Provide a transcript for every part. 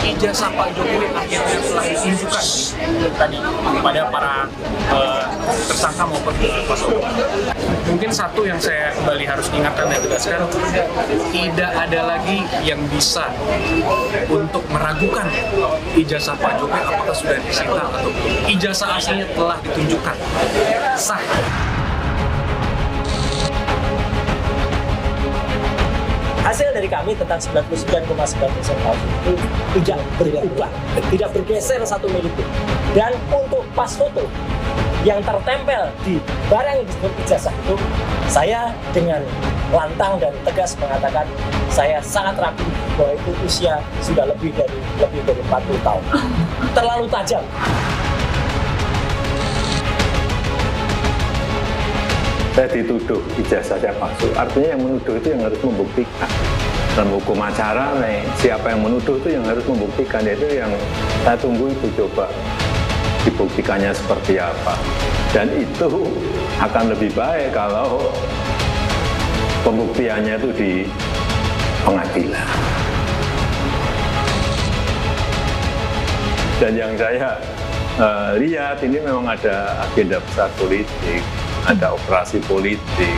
ijazah Pak Jokowi akhirnya telah ditunjukkan tadi kepada para tersangka maupun kuasa hukum. Mungkin satu yang saya kembali harus ingatkan dan tegaskan, tidak ada lagi yang bisa untuk meragukan ijazah Pak Jokowi apakah sudah disita atau belum. Ijazah aslinya telah ditunjukkan sah. Hasil dari kami tentang 99,9% palsu itu tidak berubah, tidak bergeser satu milipun. Dan untuk pas foto yang tertempel di barang yang disebut ijazah itu, saya dengan lantang dan tegas mengatakan saya sangat ragu bahwa itu usia sudah lebih dari 40 tahun. Terlalu tajam. Saya dituduh ijazahnya palsu, artinya yang menuduh itu yang harus membuktikan. Dalam hukum acara, siapa yang menuduh itu yang harus membuktikan, itu yang saya tunggu itu coba dibuktikannya seperti apa. Dan itu akan lebih baik kalau pembuktiannya itu di pengadilan. Dan yang saya lihat ini memang ada agenda besar politik, ada operasi politik.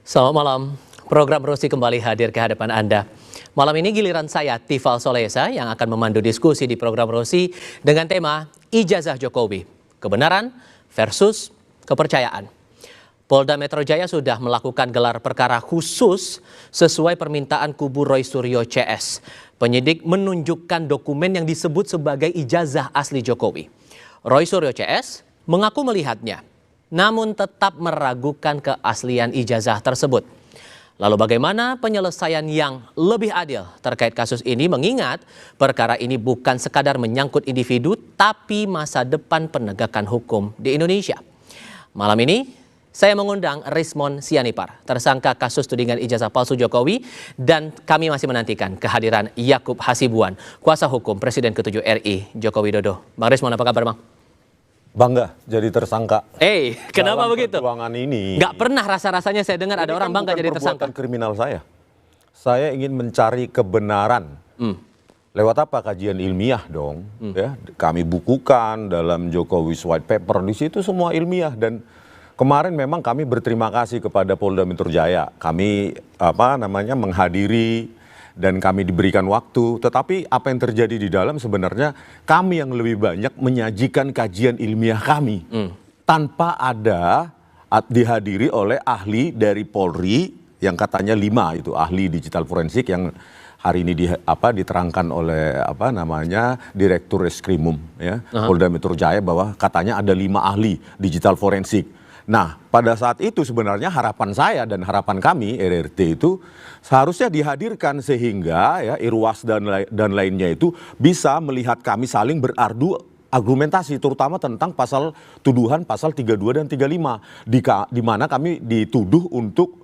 Selamat malam, program Rosi kembali hadir ke hadapan Anda. Malam ini giliran saya, Tifal Solesa, yang akan memandu diskusi di program Rosi dengan tema Ijazah Jokowi, kebenaran versus kepercayaan. Polda Metro Jaya sudah melakukan gelar perkara khusus sesuai permintaan kubu Roy Suryo CS. Penyidik menunjukkan dokumen yang disebut sebagai ijazah asli Jokowi. Roy Suryo CS mengaku melihatnya, namun tetap meragukan keaslian ijazah tersebut. Lalu bagaimana penyelesaian yang lebih adil terkait kasus ini, mengingat perkara ini bukan sekadar menyangkut individu tapi masa depan penegakan hukum di Indonesia. Malam ini saya mengundang Rismon Sianipar, tersangka kasus tudingan ijazah palsu Jokowi, dan kami masih menantikan kehadiran Yakub Hasibuan, kuasa hukum Presiden ke-7 RI Joko Widodo. Bang Rismon, apa kabar Bang? Bangga jadi tersangka. Kenapa begitu? Perjuangan ini. Nggak pernah rasa-rasanya saya dengar ada orang bangga jadi tersangka. Perbuatan kriminal saya. Saya ingin mencari kebenaran. Lewat apa? Kajian ilmiah dong. Ya, kami bukukan dalam Jokowi's White Paper, di situ semua ilmiah. Dan kemarin memang kami berterima kasih kepada Polda Metro Jaya. Kami menghadiri dan kami diberikan waktu, tetapi apa yang terjadi di dalam sebenarnya kami yang lebih banyak menyajikan kajian ilmiah kami tanpa ada dihadiri oleh ahli dari Polri yang katanya 5 itu ahli digital forensik yang hari ini diterangkan oleh Direktur Reskrimum ya, Polda Metro Jaya bahwa katanya ada 5 ahli digital forensik. Nah, pada saat itu sebenarnya harapan saya dan harapan kami RRT itu seharusnya dihadirkan sehingga ya Irwas dan lainnya itu bisa melihat kami saling berardu argumentasi, terutama tentang tuduhan pasal 32 dan 35 di mana kami dituduh untuk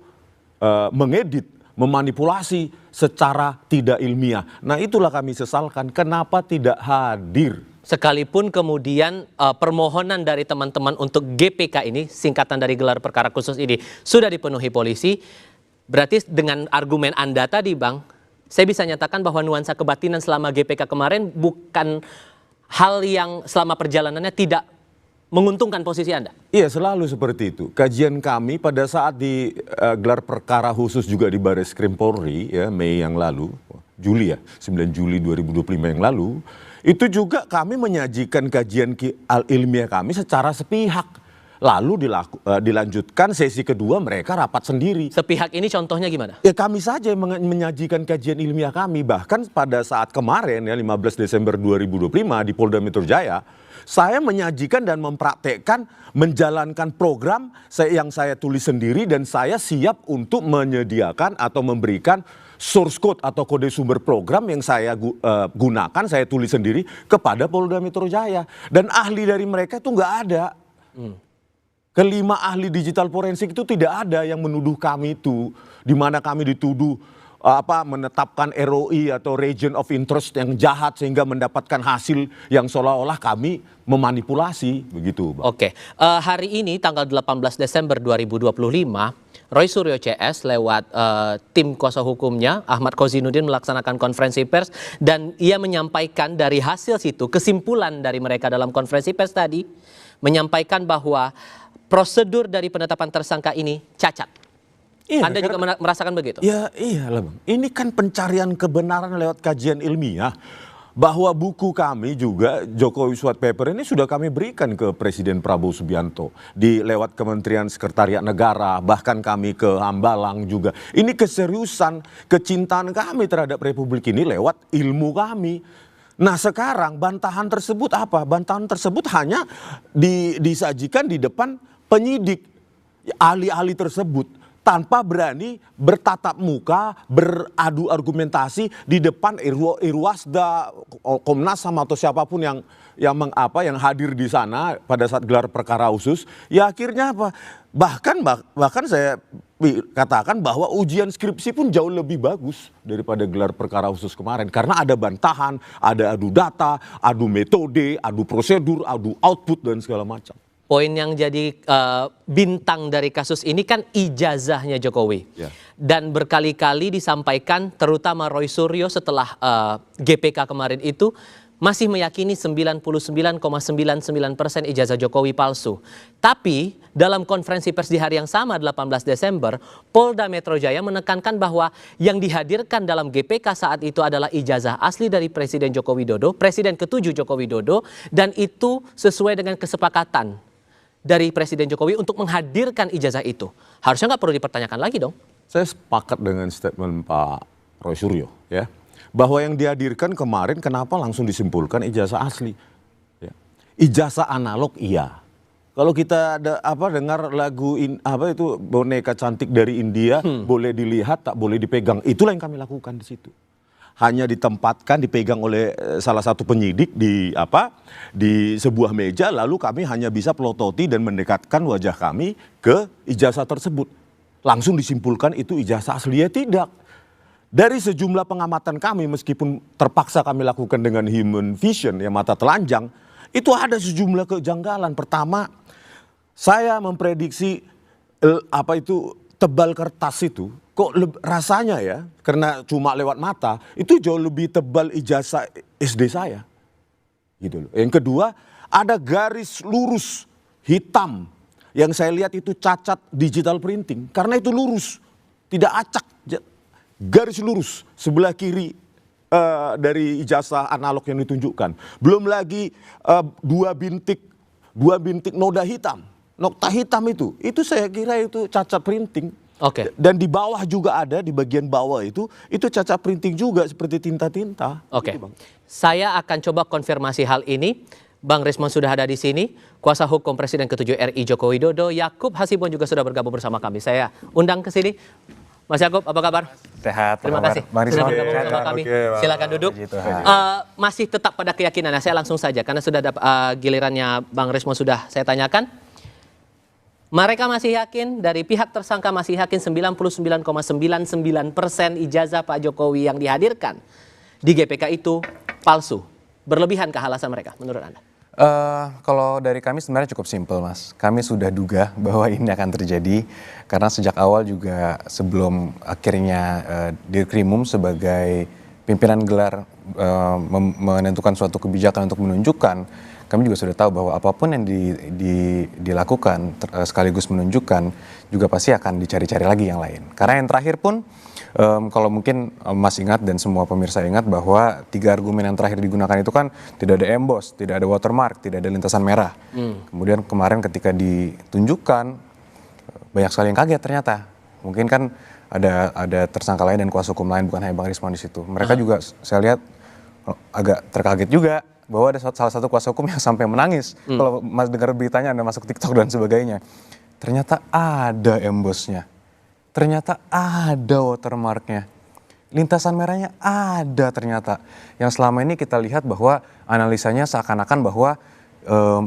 mengedit, memanipulasi secara tidak ilmiah. Nah, itulah kami sesalkan kenapa tidak hadir. Sekalipun kemudian permohonan dari teman-teman untuk GPK ini, singkatan dari gelar perkara khusus ini, sudah dipenuhi polisi, berarti dengan argumen Anda tadi Bang, saya bisa nyatakan bahwa nuansa kebatinan selama GPK kemarin bukan hal yang selama perjalanannya tidak menguntungkan posisi Anda? Iya, selalu seperti itu. Kajian kami pada saat di gelar perkara khusus juga di Barreskrim Polri, ya, Mei yang lalu, 9 Juli 2025 yang lalu, itu juga kami menyajikan kajian ilmiah kami secara sepihak. Lalu dilanjutkan sesi kedua mereka rapat sendiri. Sepihak ini contohnya gimana? Ya kami saja yang menyajikan kajian ilmiah kami. Bahkan pada saat kemarin ya 15 Desember 2025 di Polda Metro Jaya, saya menyajikan dan mempraktekkan menjalankan program yang saya tulis sendiri dan saya siap untuk menyediakan atau memberikan source code atau kode sumber program yang saya gunakan, saya tulis sendiri kepada Polda Metro Jaya. Dan ahli dari mereka itu nggak ada. Kelima ahli digital forensik itu tidak ada yang menuduh kami itu. Di mana kami dituduh menetapkan ROI atau region of interest yang jahat sehingga mendapatkan hasil yang seolah-olah kami memanipulasi begitu, Bang. Oke, hari ini tanggal 18 Desember 2025, Roy Suryo CS lewat tim kuasa hukumnya Ahmad Kozinuddin melaksanakan konferensi pers dan ia menyampaikan dari hasil situ kesimpulan dari mereka dalam konferensi pers tadi menyampaikan bahwa prosedur dari penetapan tersangka ini cacat. Iya, Anda juga merasakan begitu? Ya iyalah, Bang. Ini kan pencarian kebenaran lewat kajian ilmiah. Bahwa buku kami juga, Jokowi White Paper ini sudah kami berikan ke Presiden Prabowo Subianto. Lewat Kementerian Sekretariat Negara, bahkan kami ke Hambalang juga. Ini keseriusan, kecintaan kami terhadap Republik ini lewat ilmu kami. Nah sekarang bantahan tersebut apa? Bantahan tersebut hanya disajikan di depan penyidik, ahli-ahli tersebut. Tanpa berani bertatap muka, beradu argumentasi di depan Irwasda, Komnas HAM atau siapapun yang hadir di sana pada saat gelar perkara khusus. Ya akhirnya apa? Bahkan saya katakan bahwa ujian skripsi pun jauh lebih bagus daripada gelar perkara khusus kemarin. Karena ada bantahan, ada adu data, adu metode, adu prosedur, adu output dan segala macam. Poin yang jadi bintang dari kasus ini kan ijazahnya Jokowi. Ya. Dan berkali-kali disampaikan terutama Roy Suryo setelah GPK kemarin itu masih meyakini 99,99% ijazah Jokowi palsu. Tapi dalam konferensi pers di hari yang sama 18 Desember, Polda Metro Jaya menekankan bahwa yang dihadirkan dalam GPK saat itu adalah ijazah asli dari Presiden Joko Widodo, Presiden ke-7 Joko Widodo, dan itu sesuai dengan kesepakatan dari Presiden Jokowi untuk menghadirkan ijazah itu. Harusnya nggak perlu dipertanyakan lagi dong. Saya sepakat dengan statement Pak Roy Suryo, ya, bahwa yang dihadirkan kemarin kenapa langsung disimpulkan ijazah asli. Ya. Ijazah analog iya. Kalau kita dengar lagu itu boneka cantik dari India, boleh dilihat tak boleh dipegang. Itulah yang kami lakukan di situ. Hanya ditempatkan, dipegang oleh salah satu penyidik di sebuah meja, lalu kami hanya bisa pelototi dan mendekatkan wajah kami ke ijazah tersebut. Langsung disimpulkan itu ijazah asli, ya tidak. Dari sejumlah pengamatan kami, meskipun terpaksa kami lakukan dengan human vision, yang mata telanjang, itu ada sejumlah kejanggalan. Pertama, saya memprediksi tebal kertas itu kok rasanya ya, karena cuma lewat mata, itu jauh lebih tebal ijazah SD saya. Gitu loh. Yang kedua, ada garis lurus hitam yang saya lihat itu cacat digital printing. Karena itu lurus, tidak acak. Garis lurus sebelah kiri dari ijazah analog yang ditunjukkan. Belum lagi dua bintik noda hitam. Nokta hitam itu saya kira itu cacat printing. Oke. Dan di bawah juga ada, di bagian bawah itu cacat printing juga seperti tinta-tinta. Oke. Gitu, Bang. Saya akan coba konfirmasi hal ini. Bang Rismon sudah ada di sini. Kuasa hukum Presiden ke-7 RI Joko Widodo, Yakub Hasibon juga sudah bergabung bersama kami. Saya undang ke sini. Mas Yakub, apa kabar? Sehat. Terima kasih. Bang Sudah Rismon. bergabung bersama kami. Silakan duduk. Masih tetap pada keyakinannya. Saya langsung saja karena sudah ada gilirannya Bang Rismon sudah saya tanyakan. Mereka masih yakin, dari pihak tersangka masih yakin 99,99% ijazah Pak Jokowi yang dihadirkan di GPK itu palsu. Berlebihankah alasan mereka menurut Anda? Kalau dari kami sebenarnya cukup simpel, Mas. Kami sudah duga bahwa ini akan terjadi karena sejak awal juga sebelum akhirnya Dirkrimum sebagai pimpinan gelar menentukan suatu kebijakan untuk menunjukkan, kami juga sudah tahu bahwa apapun yang dilakukan sekaligus menunjukkan juga pasti akan dicari-cari lagi yang lain. Karena yang terakhir pun kalau mungkin Mas ingat dan semua pemirsa ingat bahwa 3 argumen yang terakhir digunakan itu kan tidak ada emboss, tidak ada watermark, tidak ada lintasan merah. Kemudian kemarin ketika ditunjukkan banyak sekali yang kaget ternyata. Mungkin kan ada tersangka lain dan kuasa hukum lain bukan hanya Bang Rismon di situ. Mereka juga saya lihat agak terkaget juga bahwa ada salah satu kuasa hukum yang sampai menangis. Kalau Mas dengar beritanya Anda masuk TikTok dan sebagainya. Ternyata ada embossnya. Ternyata ada watermarknya. Lintasan merahnya ada ternyata. Yang selama ini kita lihat bahwa analisanya seakan-akan bahwa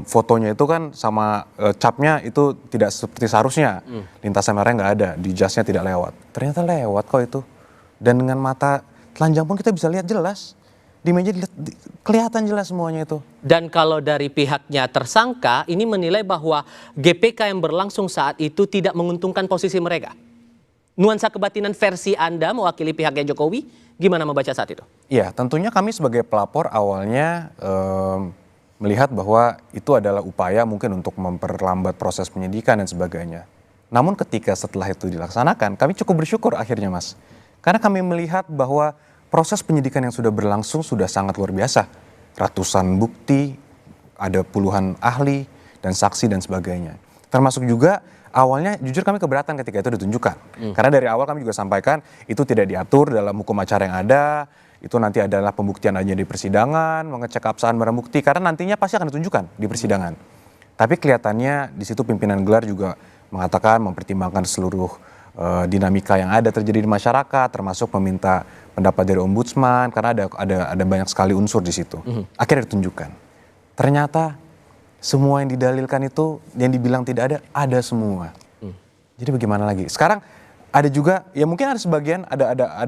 fotonya itu kan sama capnya itu tidak seperti seharusnya. Lintasan merahnya nggak ada, di jasnya tidak lewat. Ternyata lewat kok itu. Dan dengan mata telanjang pun kita bisa lihat jelas. Di meja kelihatan jelas semuanya itu. Dan kalau dari pihaknya tersangka, ini menilai bahwa GPK yang berlangsung saat itu tidak menguntungkan posisi mereka. Nuansa kebatinan versi Anda mewakili pihaknya Jokowi, gimana membaca saat itu? Ya, tentunya kami sebagai pelapor awalnya melihat bahwa itu adalah upaya mungkin untuk memperlambat proses penyidikan dan sebagainya. Namun ketika setelah itu dilaksanakan, kami cukup bersyukur akhirnya, Mas. Karena kami melihat bahwa proses penyidikan yang sudah berlangsung sudah sangat luar biasa. Ratusan bukti, ada puluhan ahli dan saksi dan sebagainya. Termasuk juga awalnya jujur kami keberatan ketika itu ditunjukkan. Karena dari awal kami juga sampaikan itu tidak diatur dalam hukum acara yang ada. Itu nanti adalah pembuktian hanya di persidangan, mengecek keabsahan barang bukti. Karena nantinya pasti akan ditunjukkan di persidangan. Tapi kelihatannya di situ pimpinan gelar juga mengatakan mempertimbangkan seluruh dinamika yang ada terjadi di masyarakat, termasuk meminta pendapat dari ombudsman karena ada banyak sekali unsur di situ. Akhirnya ditunjukkan. Ternyata semua yang didalilkan itu yang dibilang tidak ada semua. Jadi bagaimana lagi? Sekarang ada juga ya mungkin ada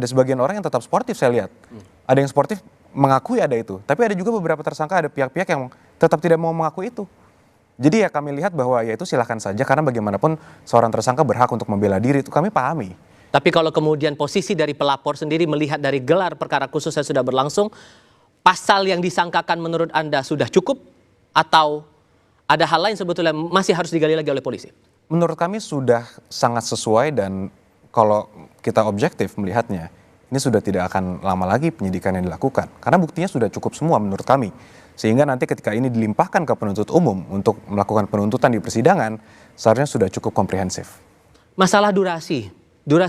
sebagian orang yang tetap sportif saya lihat. Ada yang sportif mengakui ada itu, tapi ada juga beberapa tersangka, ada pihak-pihak yang tetap tidak mau mengakui itu. Jadi ya kami lihat bahwa ya itu silahkan saja karena bagaimanapun seorang tersangka berhak untuk membela diri, itu kami pahami. Tapi kalau kemudian posisi dari pelapor sendiri melihat dari gelar perkara khusus yang sudah berlangsung, pasal yang disangkakan menurut Anda sudah cukup atau ada hal lain sebetulnya masih harus digali lagi oleh polisi? Menurut kami sudah sangat sesuai dan kalau kita objektif melihatnya, ini sudah tidak akan lama lagi penyidikan yang dilakukan. Karena buktinya sudah cukup semua menurut kami. Sehingga nanti ketika ini dilimpahkan ke penuntut umum untuk melakukan penuntutan di persidangan, seharusnya sudah cukup komprehensif. Masalah durasi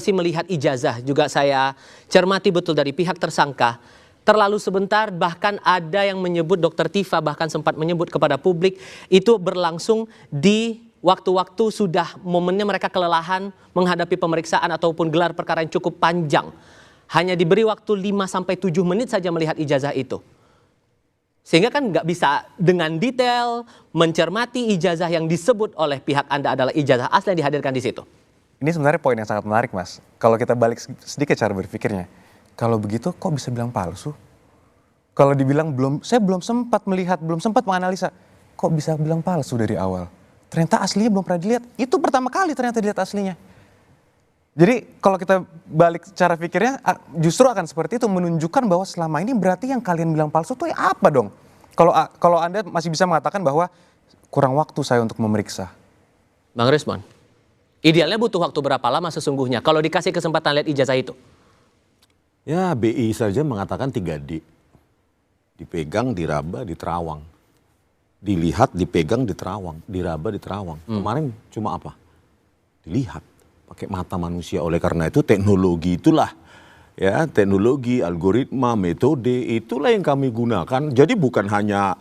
melihat ijazah juga saya cermati betul dari pihak tersangka. Terlalu sebentar, bahkan ada yang menyebut, Dr. Tifa bahkan sempat menyebut kepada publik, itu berlangsung di waktu-waktu sudah momennya mereka kelelahan menghadapi pemeriksaan ataupun gelar perkara yang cukup panjang. Hanya diberi waktu 5-7 menit saja melihat ijazah itu. Sehingga kan nggak bisa dengan detail mencermati ijazah yang disebut oleh pihak Anda adalah ijazah asli yang dihadirkan di situ. Ini sebenarnya poin yang sangat menarik, Mas. Kalau kita balik sedikit cara berpikirnya, kalau begitu kok bisa bilang palsu? Kalau dibilang saya belum sempat melihat, belum sempat menganalisa, kok bisa bilang palsu dari awal? Ternyata aslinya belum pernah dilihat. Itu pertama kali ternyata dilihat aslinya. Jadi kalau kita balik cara pikirnya justru akan seperti itu, menunjukkan bahwa selama ini berarti yang kalian bilang palsu itu ya apa dong? Kalau Anda masih bisa mengatakan bahwa kurang waktu saya untuk memeriksa. Bang Rismon, idealnya butuh waktu berapa lama sesungguhnya kalau dikasih kesempatan lihat ijazah itu? Ya BI saja mengatakan 3D. Dipegang, diraba, diterawang. Dilihat, dipegang, diterawang. Diraba, diterawang. Kemarin cuma apa? Dilihat. Pakai mata manusia. Oleh karena itu teknologi itulah ya, teknologi, algoritma, metode itulah yang kami gunakan. Jadi bukan hanya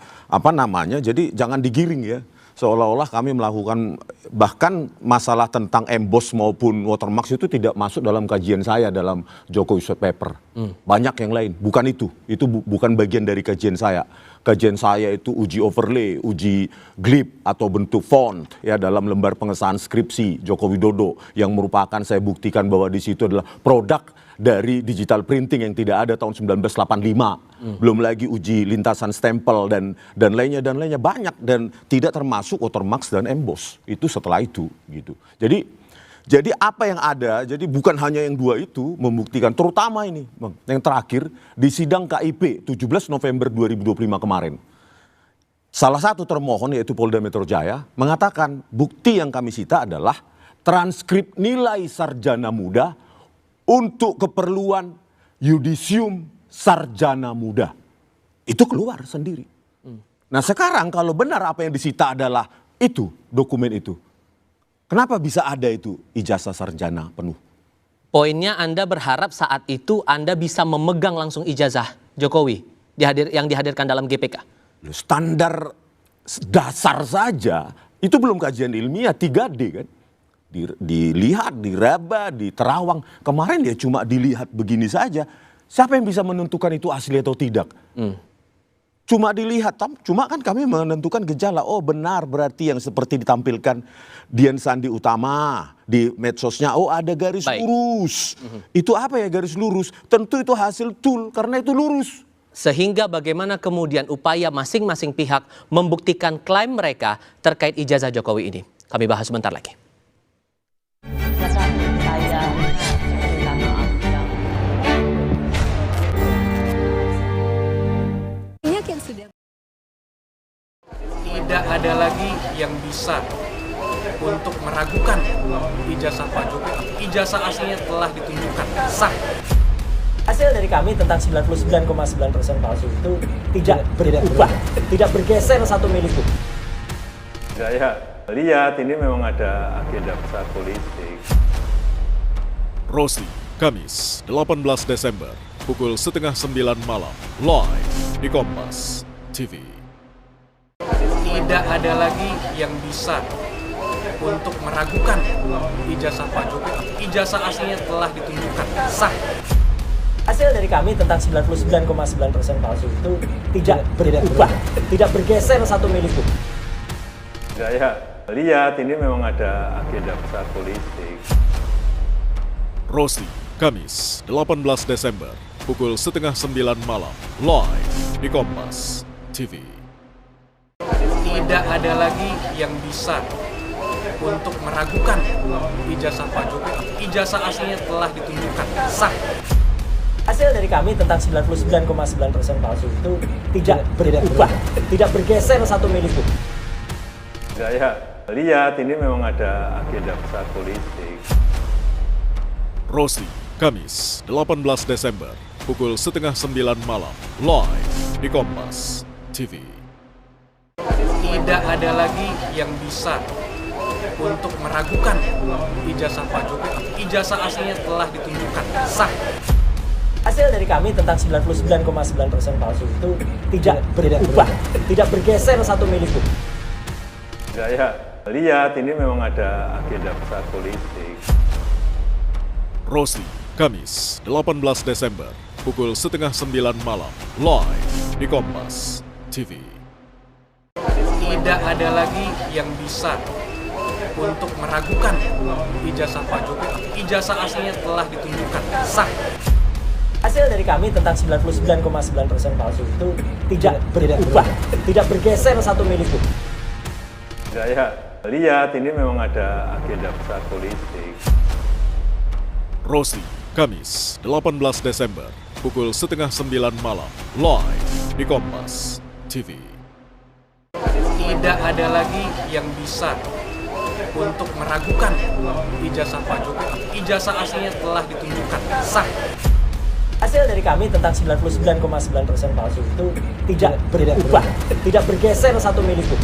jadi jangan digiring ya. Seolah-olah kami melakukan, bahkan masalah tentang emboss maupun watermark itu tidak masuk dalam kajian saya dalam Jokowi White Paper. Banyak yang lain, bukan itu bukan bagian dari kajian saya. Kajian saya itu uji overlay, uji glip atau bentuk font ya dalam lembar pengesahan skripsi Joko Widodo yang merupakan saya buktikan bahwa di situ adalah produk dari digital printing yang tidak ada tahun 1985. Belum lagi uji lintasan stempel dan lainnya banyak dan tidak termasuk watermark dan emboss. Itu setelah itu gitu. Jadi apa yang ada, jadi bukan hanya yang dua itu membuktikan, terutama ini Bang, yang terakhir di sidang KIP 17 November 2025 kemarin. Salah satu termohon yaitu Polda Metro Jaya mengatakan bukti yang kami sita adalah transkrip nilai sarjana muda untuk keperluan yudisium sarjana muda. Itu keluar sendiri. Nah sekarang kalau benar apa yang disita adalah itu, dokumen itu. Kenapa bisa ada itu ijazah sarjana penuh? Poinnya Anda berharap saat itu Anda bisa memegang langsung ijazah Jokowi yang dihadirkan dalam GPK? Standar dasar saja, itu belum kajian ilmiah 3D kan? Dilihat, diraba, diterawang. Kemarin dia cuma dilihat begini saja. Siapa yang bisa menentukan itu asli atau tidak? Cuma dilihat, cuma kan kami menentukan gejala. Oh benar, berarti yang seperti ditampilkan Dian Sandi Utama di medsosnya. Oh ada garis lurus. Itu apa ya garis lurus? Tentu itu hasil tool karena itu lurus. Sehingga bagaimana kemudian upaya masing-masing pihak membuktikan klaim mereka terkait ijazah Jokowi ini. Kami bahas sebentar lagi. Tidak ada lagi yang bisa untuk meragukan ijazah Pak Jokowi. Ijazah aslinya telah ditunjukkan, sah. Hasil dari kami tentang 99,9% palsu itu tidak berubah, tidak bergeser satu mili pun. Saya lihat ini memang ada agenda besar politik. Rosi, Kamis, 18 Desember, pukul 8:30 malam, live di Kompas TV. Tidak ada lagi yang bisa untuk meragukan ijazah Pak Jokowi. Ijazah aslinya telah ditunjukkan, sah. Hasil dari kami tentang 99,9% palsu itu tidak berubah, tidak bergeser satu mili pun. Saya lihat ini memang ada agenda besar politik. Rosi, Kamis, 18 Desember, pukul 8:30 malam, live di Kompas TV. Tidak ada lagi yang bisa untuk meragukan ijazah Pak Jokowi. Ijazah aslinya telah ditunjukkan, sah. Hasil dari kami tentang 99,9% palsu itu tidak berubah, tidak bergeser satu mili pun. Saya lihat ini memang ada agenda besar politik. Rosi, Kamis, 18 Desember, pukul 8:30 malam, live di Kompas TV. Tidak ada lagi yang bisa untuk meragukan ijazah Pak Jokowi. Ijazah aslinya telah ditunjukkan, sah. Hasil dari kami tentang 99,9% palsu itu tidak berubah, tidak bergeser satu mili pun. Saya lihat ini memang ada agenda besar politik. Rosi, Kamis, 18 Desember, pukul 8:30 malam, live di Kompas TV. Tidak ada lagi yang bisa untuk meragukan ijazah Pak Jokowi. Ijazah aslinya telah ditunjukkan, sah. Hasil dari kami tentang 99,9% palsu itu tidak berubah, tidak bergeser satu mili pun. Saya lihat ini memang ada agenda besar politik. Rosi, Kamis, 18 Desember, pukul 8:30 malam, live di Kompas TV. Tidak ada lagi yang bisa untuk meragukan ijazah Pak Jokowi. Ijazah aslinya telah ditunjukkan, sah. Hasil dari kami tentang 99,9% palsu itu tidak berubah, tidak bergeser satu mili pun.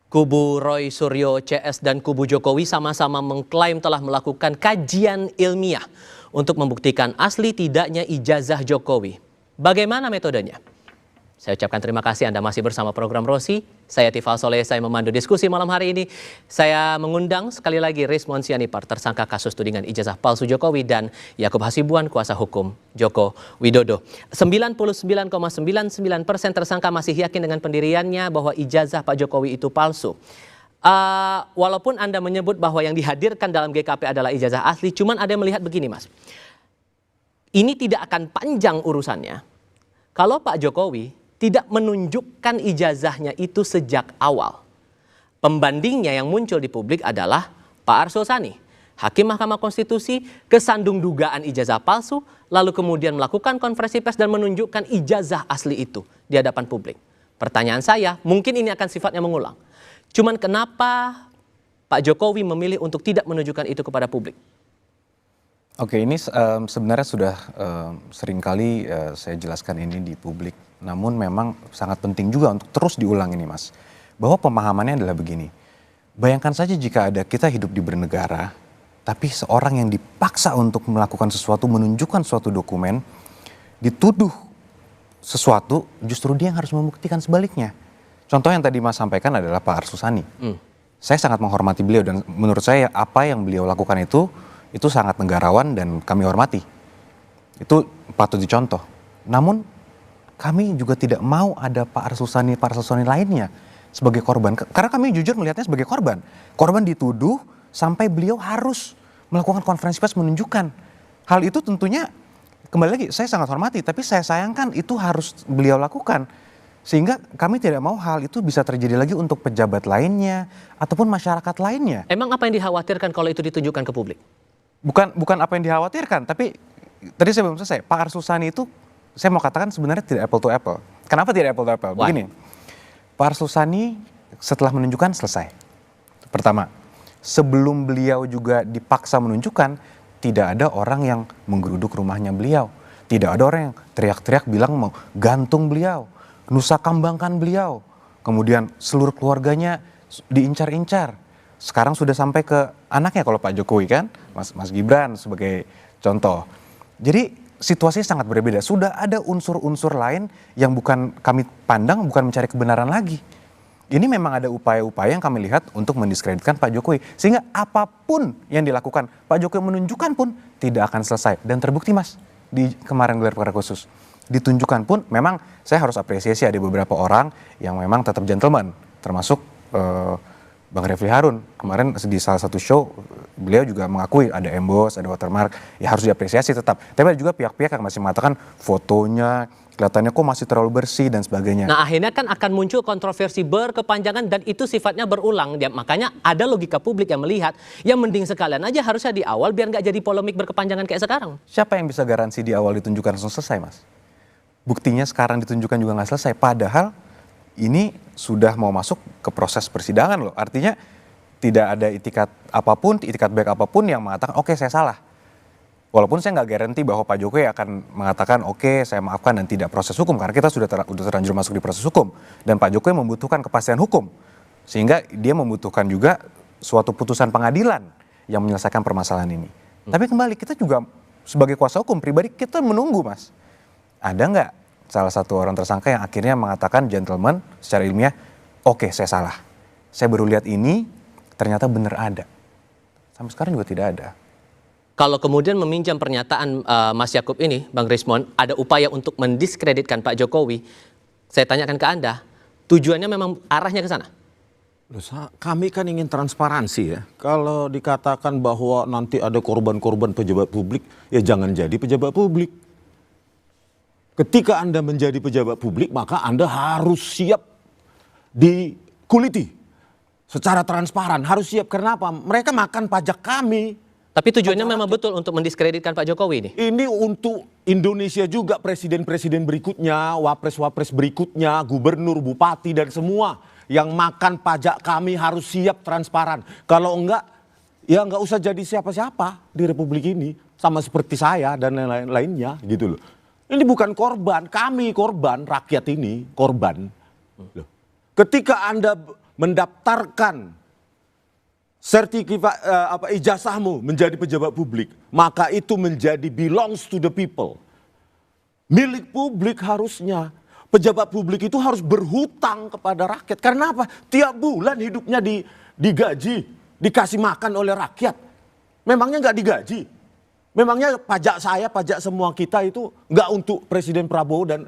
Kubu Roy Suryo CS dan kubu Jokowi sama-sama mengklaim telah melakukan kajian ilmiah untuk membuktikan asli tidaknya ijazah Jokowi. Bagaimana metodenya? Saya ucapkan terima kasih Anda masih bersama program Rosi. Saya Tifal Soleh, saya memandu diskusi malam hari ini. Saya mengundang sekali lagi Rismon Sianipar, tersangka kasus tudingan ijazah palsu Jokowi, dan Yakub Hasibuan, kuasa hukum Joko Widodo. 99,99% tersangka masih yakin dengan pendiriannya bahwa ijazah Pak Jokowi itu palsu. Walaupun Anda menyebut bahwa yang dihadirkan dalam GKP adalah ijazah asli, cuman ada yang melihat begini, Mas. Ini tidak akan panjang urusannya kalau Pak Jokowi tidak menunjukkan ijazahnya itu sejak awal. Pembandingnya yang muncul di publik adalah Pak Arsul Sani, Hakim Mahkamah Konstitusi, kesandung dugaan ijazah palsu, lalu kemudian melakukan konferensi pers dan menunjukkan ijazah asli itu di hadapan publik. Pertanyaan saya, mungkin ini akan sifatnya mengulang. Cuman kenapa Pak Jokowi memilih untuk tidak menunjukkan itu kepada publik? Oke, ini sebenarnya sudah seringkali saya jelaskan ini di publik. Namun memang sangat penting juga untuk terus diulang ini, Mas. Bahwa pemahamannya adalah begini. Bayangkan saja jika ada kita hidup di bernegara, tapi seorang yang dipaksa untuk melakukan sesuatu, menunjukkan suatu dokumen, dituduh sesuatu, justru dia yang harus membuktikan sebaliknya. Contoh yang tadi Mas sampaikan adalah Pak Arsul Sani. Saya sangat menghormati beliau dan menurut saya apa yang beliau lakukan itu itu sangat negarawan dan kami hormati. Itu patut dicontoh. Namun kami juga tidak mau ada Pak Arsusani lainnya sebagai korban. Karena kami jujur melihatnya sebagai korban. Korban dituduh sampai beliau harus melakukan konferensi pers menunjukkan. Hal itu tentunya, kembali lagi, saya sangat hormati, tapi saya sayangkan itu harus beliau lakukan. Sehingga kami tidak mau hal itu bisa terjadi lagi untuk pejabat lainnya ataupun masyarakat lainnya. Emang apa yang dikhawatirkan kalau itu ditunjukkan ke publik? Bukan apa yang dikhawatirkan, tapi tadi saya belum selesai. Pak Arsusani itu saya mau katakan sebenarnya tidak apple to apple. Kenapa tidak apple to apple? Why? Begini, Pak Arsusani setelah menunjukkan selesai. Pertama, sebelum beliau juga dipaksa menunjukkan, tidak ada orang yang menggeruduk rumahnya beliau. Tidak ada orang yang teriak-teriak bilang mau gantung beliau, nusa kambangkan beliau. Kemudian seluruh keluarganya diincar-incar. Sekarang sudah sampai ke anaknya kalau Pak Jokowi kan, Mas Gibran sebagai contoh. Jadi situasinya sangat berbeda. Sudah ada unsur-unsur lain yang bukan kami pandang, bukan mencari kebenaran lagi. Ini memang ada upaya-upaya yang kami lihat untuk mendiskreditkan Pak Jokowi. Sehingga apapun yang dilakukan, Pak Jokowi menunjukkan pun tidak akan selesai. Dan terbukti Mas, di kemarin gelar perkara khusus. Ditunjukkan pun memang saya harus apresiasi ada beberapa orang yang memang tetap gentleman. Termasuk Bang Refli Harun. Kemarin di salah satu show beliau juga mengakui ada emboss, ada watermark. Ya harus diapresiasi tetap. Tapi ada juga pihak-pihak yang masih mengatakan fotonya kelihatannya kok masih terlalu bersih dan sebagainya. Nah akhirnya kan akan muncul kontroversi berkepanjangan dan itu sifatnya berulang. Makanya ada logika publik yang melihat yang mending sekalian aja harusnya di awal biar nggak jadi polemik berkepanjangan kayak sekarang. Siapa yang bisa garansi di awal ditunjukkan langsung selesai Mas? Buktinya sekarang ditunjukkan juga nggak selesai. Padahal ini sudah mau masuk ke proses persidangan loh. Artinya tidak ada itikat apapun, itikat baik apapun yang mengatakan oke, saya salah. Walaupun saya nggak garanti bahwa Pak Jokowi akan mengatakan oke, saya maafkan dan tidak proses hukum. Karena kita sudah terlanjur masuk di proses hukum. Dan Pak Jokowi membutuhkan kepastian hukum. Sehingga dia membutuhkan juga suatu putusan pengadilan yang menyelesaikan permasalahan ini. Tapi kembali, kita juga sebagai kuasa hukum pribadi, kita menunggu Mas. Ada nggak salah satu orang tersangka yang akhirnya mengatakan gentleman secara ilmiah, oke saya salah. Saya baru lihat ini, ternyata benar ada. Sampai sekarang juga tidak ada. Kalau kemudian meminjam pernyataan Mas Yakub ini, Bang Rismon, ada upaya untuk mendiskreditkan Pak Jokowi, saya tanyakan ke Anda, tujuannya memang arahnya ke sana? Kami kan ingin transparansi ya. Kalau dikatakan bahwa nanti ada korban-korban pejabat publik, ya jangan jadi pejabat publik. Ketika Anda menjadi pejabat publik, maka Anda harus siap dikuliti secara transparan. Harus siap, kenapa? Mereka makan pajak kami. Tapi tujuannya memang betul untuk mendiskreditkan Pak Jokowi ini? Ini untuk Indonesia juga, presiden-presiden berikutnya, wapres-wapres berikutnya, gubernur, bupati, dan semua yang makan pajak kami harus siap transparan. Kalau enggak, ya enggak usah jadi siapa-siapa di Republik ini. Sama seperti saya dan lain-lainnya gitu loh. Ini bukan korban, kami korban, rakyat ini korban. Loh. Ketika Anda mendaftarkan sertifikat ijazahmu menjadi pejabat publik, maka itu menjadi belongs to the people. Milik publik harusnya. Pejabat publik itu harus berhutang kepada rakyat. Karena apa? Tiap bulan hidupnya digaji, dikasih makan oleh rakyat. Memangnya nggak digaji? Memangnya pajak saya, pajak semua kita itu nggak untuk Presiden Prabowo dan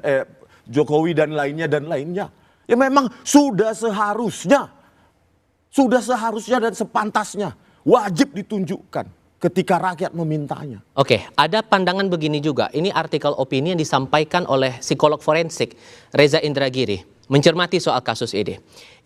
Jokowi dan lainnya. Ya memang sudah seharusnya dan sepantasnya wajib ditunjukkan ketika rakyat memintanya. Oke, ada pandangan begini juga. Ini artikel opini yang disampaikan oleh psikolog forensik Reza Indragiri mencermati soal kasus ini.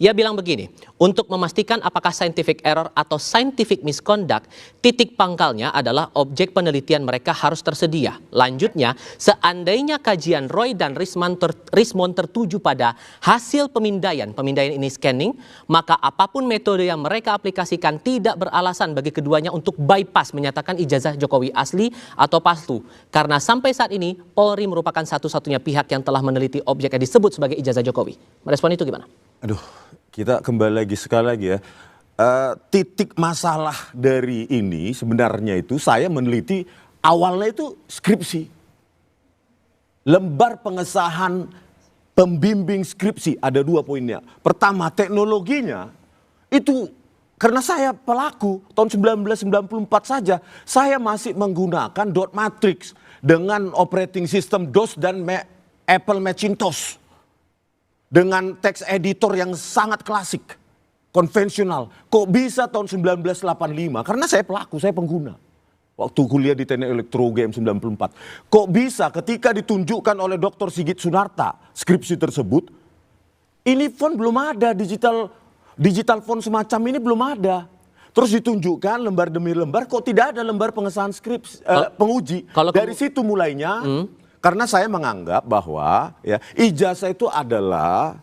Ia bilang begini, untuk memastikan apakah scientific error atau scientific misconduct, titik pangkalnya adalah objek penelitian mereka harus tersedia. Lanjutnya, seandainya kajian Roy dan Rismond tertuju pada hasil pemindaian ini scanning, maka apapun metode yang mereka aplikasikan tidak beralasan bagi keduanya untuk bypass menyatakan ijazah Jokowi asli atau palsu. Karena sampai saat ini, Polri merupakan satu-satunya pihak yang telah meneliti objek yang disebut sebagai ijazah Jokowi. Merespon itu gimana? Aduh, kita kembali sekali lagi ya. Titik masalah dari ini sebenarnya itu saya meneliti awalnya itu skripsi. Lembar pengesahan pembimbing skripsi ada 2 poinnya. Pertama, teknologinya itu Karena saya pelaku, tahun 1994 saja, saya masih menggunakan dot matrix dengan operating system DOS dan Apple Macintosh. Dengan teks editor yang sangat klasik, konvensional. Kok bisa tahun 1985? Karena saya pelaku, saya pengguna. Waktu kuliah di Teknik Elektro UGM 94. Kok bisa ketika ditunjukkan oleh Dr. Sigit Sunarta, skripsi tersebut, ini font belum ada, digital font semacam ini belum ada. Terus ditunjukkan lembar demi lembar, kok tidak ada lembar pengesahan skripsi penguji. Dari situ mulainya, karena saya menganggap bahwa ya, ijazah itu adalah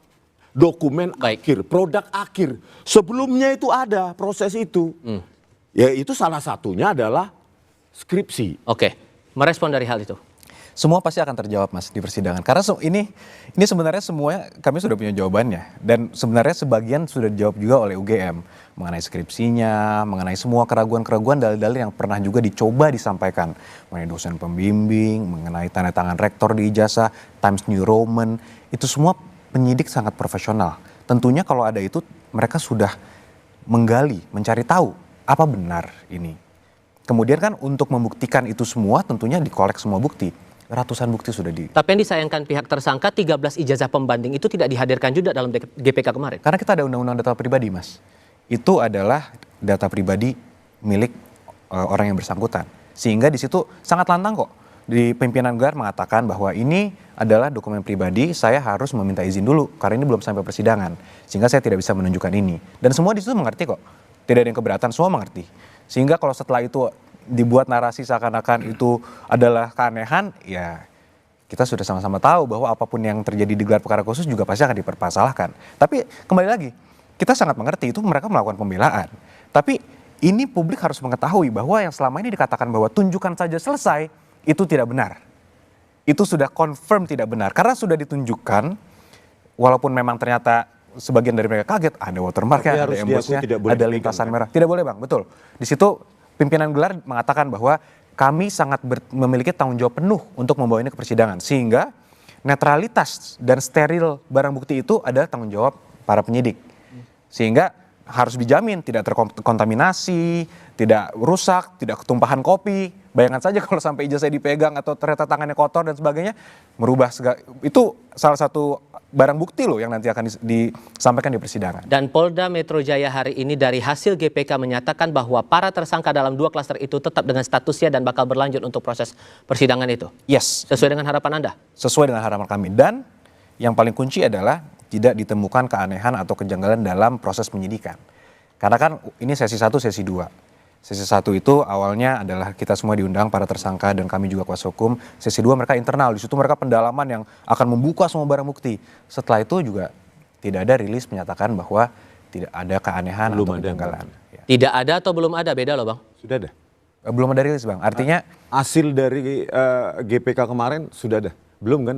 dokumen akhir, produk akhir. Sebelumnya itu ada proses itu. Ya itu salah satunya adalah skripsi. Oke, merespon dari hal itu. Semua pasti akan terjawab Mas di persidangan. Karena ini sebenarnya semuanya kami sudah punya jawabannya. Dan sebenarnya sebagian sudah dijawab juga oleh UGM. Mengenai skripsinya, mengenai semua keraguan-keraguan dalil-dalil yang pernah juga dicoba disampaikan. Mengenai dosen pembimbing, mengenai tanda tangan rektor di ijazah, Times New Roman. Itu semua penyidik sangat profesional. Tentunya kalau ada itu mereka sudah menggali, mencari tahu apa benar ini. Kemudian kan untuk membuktikan itu semua tentunya dikolek semua bukti. Ratusan bukti sudah Tapi yang disayangkan pihak tersangka 13 ijazah pembanding itu tidak dihadirkan juga dalam GPK kemarin. Karena kita ada undang-undang data pribadi Mas. Itu adalah data pribadi milik orang yang bersangkutan. Sehingga di situ sangat lantang kok. Di pimpinan gelar mengatakan bahwa ini adalah dokumen pribadi, saya harus meminta izin dulu karena ini belum sampai persidangan. Sehingga saya tidak bisa menunjukkan ini. Dan semua di situ mengerti kok. Tidak ada yang keberatan, semua mengerti. Sehingga kalau setelah itu dibuat narasi seakan-akan itu adalah keanehan, ya kita sudah sama-sama tahu bahwa apapun yang terjadi di gelar perkara khusus juga pasti akan dipermasalahkan. Tapi kembali lagi, kita sangat mengerti itu mereka melakukan pembelaan. Tapi ini publik harus mengetahui bahwa yang selama ini dikatakan bahwa tunjukkan saja selesai, itu tidak benar. Itu sudah confirm tidak benar. Karena sudah ditunjukkan, walaupun memang ternyata sebagian dari mereka kaget, ada watermarknya, ada embosnya, ada lintasan merah. Tidak boleh Bang, betul. Di situ pimpinan gelar mengatakan bahwa kami sangat memiliki tanggung jawab penuh untuk membawa ini ke persidangan. Sehingga netralitas dan steril barang bukti itu adalah tanggung jawab para penyidik. Sehingga harus dijamin tidak terkontaminasi, tidak rusak, tidak ketumpahan kopi. Bayangkan saja kalau sampai ijazah dipegang atau ternyata tangannya kotor dan sebagainya, merubah segala. Itu salah satu barang bukti loh yang nanti akan disampaikan di persidangan. Dan Polda Metro Jaya hari ini dari hasil GPK menyatakan bahwa para tersangka dalam 2 klaster itu tetap dengan statusnya dan bakal berlanjut untuk proses persidangan itu. Yes. Sesuai dengan harapan Anda? Sesuai dengan harapan kami. Dan yang paling kunci adalah tidak ditemukan keanehan atau kejanggalan dalam proses penyidikan. Karena kan ini sesi 1, sesi 2. Sesi 1 itu awalnya adalah kita semua diundang para tersangka dan kami juga kuasa hukum. Sesi 2 mereka internal, di situ mereka pendalaman yang akan membuka semua barang bukti. Setelah itu juga tidak ada rilis menyatakan bahwa tidak ada keanehan atau kejanggalan. Ya. Tidak ada atau belum ada, beda loh Bang. Sudah ada. Belum ada rilis Bang, artinya hasil dari GPK kemarin sudah ada. Belum kan?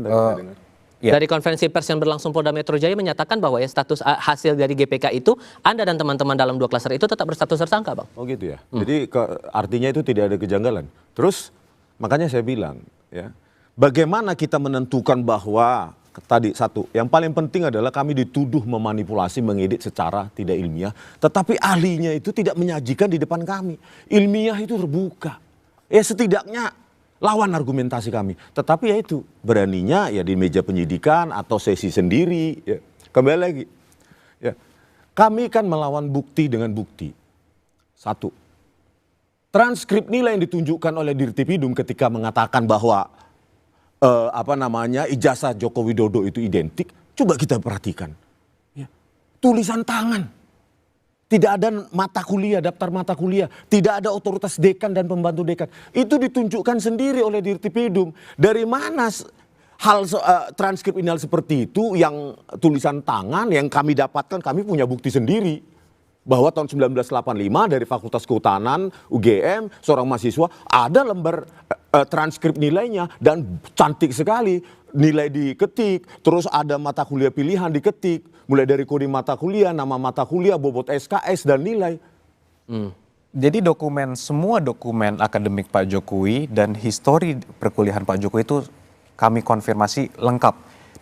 Ya. Dari konferensi pers yang berlangsung Polda Metro Jaya menyatakan bahwa ya status hasil dari GPK itu Anda dan teman-teman dalam 2 klaster itu tetap berstatus tersangka Bang. Oh gitu ya. Jadi artinya itu tidak ada kejanggalan. Terus makanya saya bilang ya, bagaimana kita menentukan bahwa tadi satu, yang paling penting adalah kami dituduh memanipulasi, mengedit secara tidak ilmiah, tetapi ahlinya itu tidak menyajikan di depan kami. Ilmiah itu terbuka. Ya setidaknya lawan argumentasi kami. Tetapi ya itu, beraninya ya di meja penyidikan atau sesi sendiri. Ya. Kembali lagi, ya. Kami kan melawan bukti dengan bukti. 1, transkrip nilai yang ditunjukkan oleh Dirtipidum ketika mengatakan bahwa ijazah Joko Widodo itu identik. Coba kita perhatikan. Ya. Tulisan tangan. Tidak ada mata kuliah, daftar mata kuliah. Tidak ada otoritas dekan dan pembantu dekan. Itu ditunjukkan sendiri oleh Dirtipidum. Dari mana transkrip ini seperti itu yang tulisan tangan yang kami dapatkan, kami punya bukti sendiri. Bahwa tahun 1985 dari Fakultas Kehutanan, UGM, seorang mahasiswa, ada lembar transkrip nilainya dan cantik sekali. Nilai diketik, terus ada mata kuliah pilihan diketik. Mulai dari kode mata kuliah, nama mata kuliah, bobot SKS, dan nilai. Jadi semua dokumen akademik Pak Jokowi dan histori perkuliahan Pak Jokowi itu kami konfirmasi lengkap.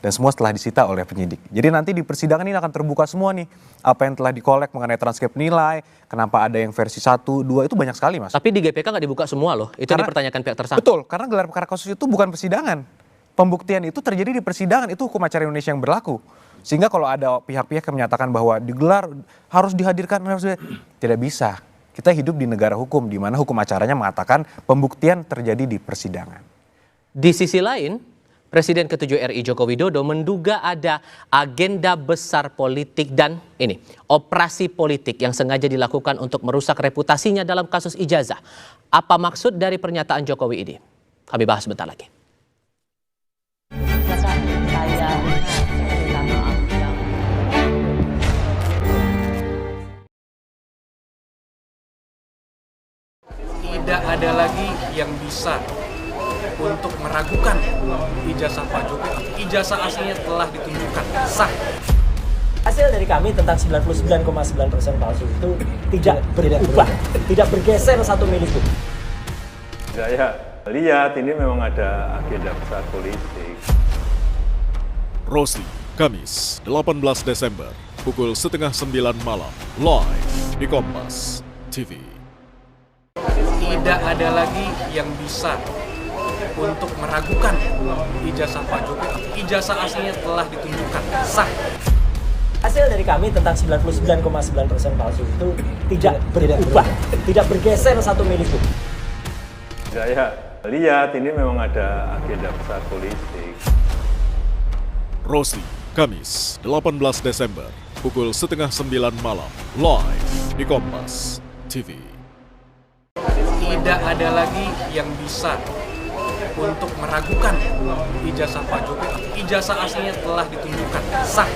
Dan semua setelah disita oleh penyidik. Jadi nanti di persidangan ini akan terbuka semua nih. Apa yang telah dikolek mengenai transkrip nilai, kenapa ada yang versi 1, 2, itu banyak sekali Mas. Tapi di GPK nggak dibuka semua loh, itu yang dipertanyakan pihak tersangka. Betul, karena gelar perkara kasus itu bukan persidangan. Pembuktian itu terjadi di persidangan, itu hukum acara Indonesia yang berlaku. Sehingga kalau ada pihak-pihak yang menyatakan bahwa digelar harus dihadirkan, tidak bisa. Kita hidup di negara hukum, di mana hukum acaranya mengatakan pembuktian terjadi di persidangan. Di sisi lain, Presiden ke-7 RI Joko Widodo menduga ada agenda besar politik dan operasi politik yang sengaja dilakukan untuk merusak reputasinya dalam kasus ijazah. Apa maksud dari pernyataan Jokowi ini? Kami bahas sebentar lagi. Tidak ada lagi yang bisa untuk meragukan ijazah Pak Jokowi. Ijazah aslinya telah ditunjukkan sah. Hasil dari kami tentang 99,9% palsu itu tidak berubah, tidak bergeser satu milipun. Saya lihat ini memang ada agenda besar politik. Rosi, Kamis, 18 Desember, pukul 8:30 malam, live di Kompas TV. Tidak ada lagi yang bisa untuk meragukan ijazah Pak Jokowi. Ijazah aslinya telah ditunjukkan sah. Hasil dari kami tentang 99,9% palsu itu tidak berubah, tidak bergeser satu milipun. Saya lihat ini memang ada agenda besar politik. Rosi, Kamis, 18 Desember, pukul 8:30 malam, live di Kompas TV. Tidak ada lagi yang bisa untuk meragukan ijazah Pak Jokowi. Ijazah aslinya telah ditunjukkan sah.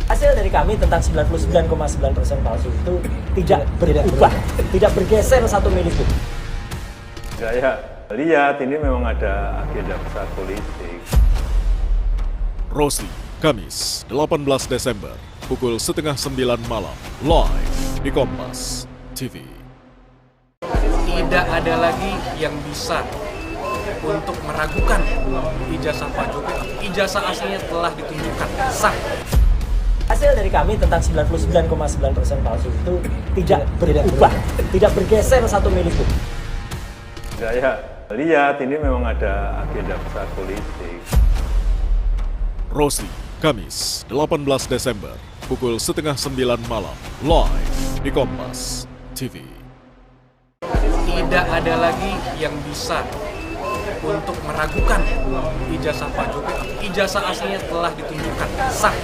Hasil dari kami tentang 99,9% palsu itu tidak berubah, tidak bergeser satu milipun. Saya lihat ini memang ada agenda besar politik. Rosi, Kamis, 18 Desember, pukul 8:30 malam, live di Kompas TV. Tidak ada lagi yang bisa untuk meragukan ijazah Pak Jokowi. Ijazah aslinya telah ditunjukkan sah. Hasil dari kami tentang 99,9% palsu itu tidak berubah, tidak bergeser satu milipun. Saya lihat ini memang ada agenda besar politik. Rosi, Kamis, 18 Desember, pukul 8:30 malam, live di Kompas TV. Tidak ada lagi yang bisa untuk meragukan ijazah Pak Jokowi. Ijazah aslinya telah ditunjukkan sah.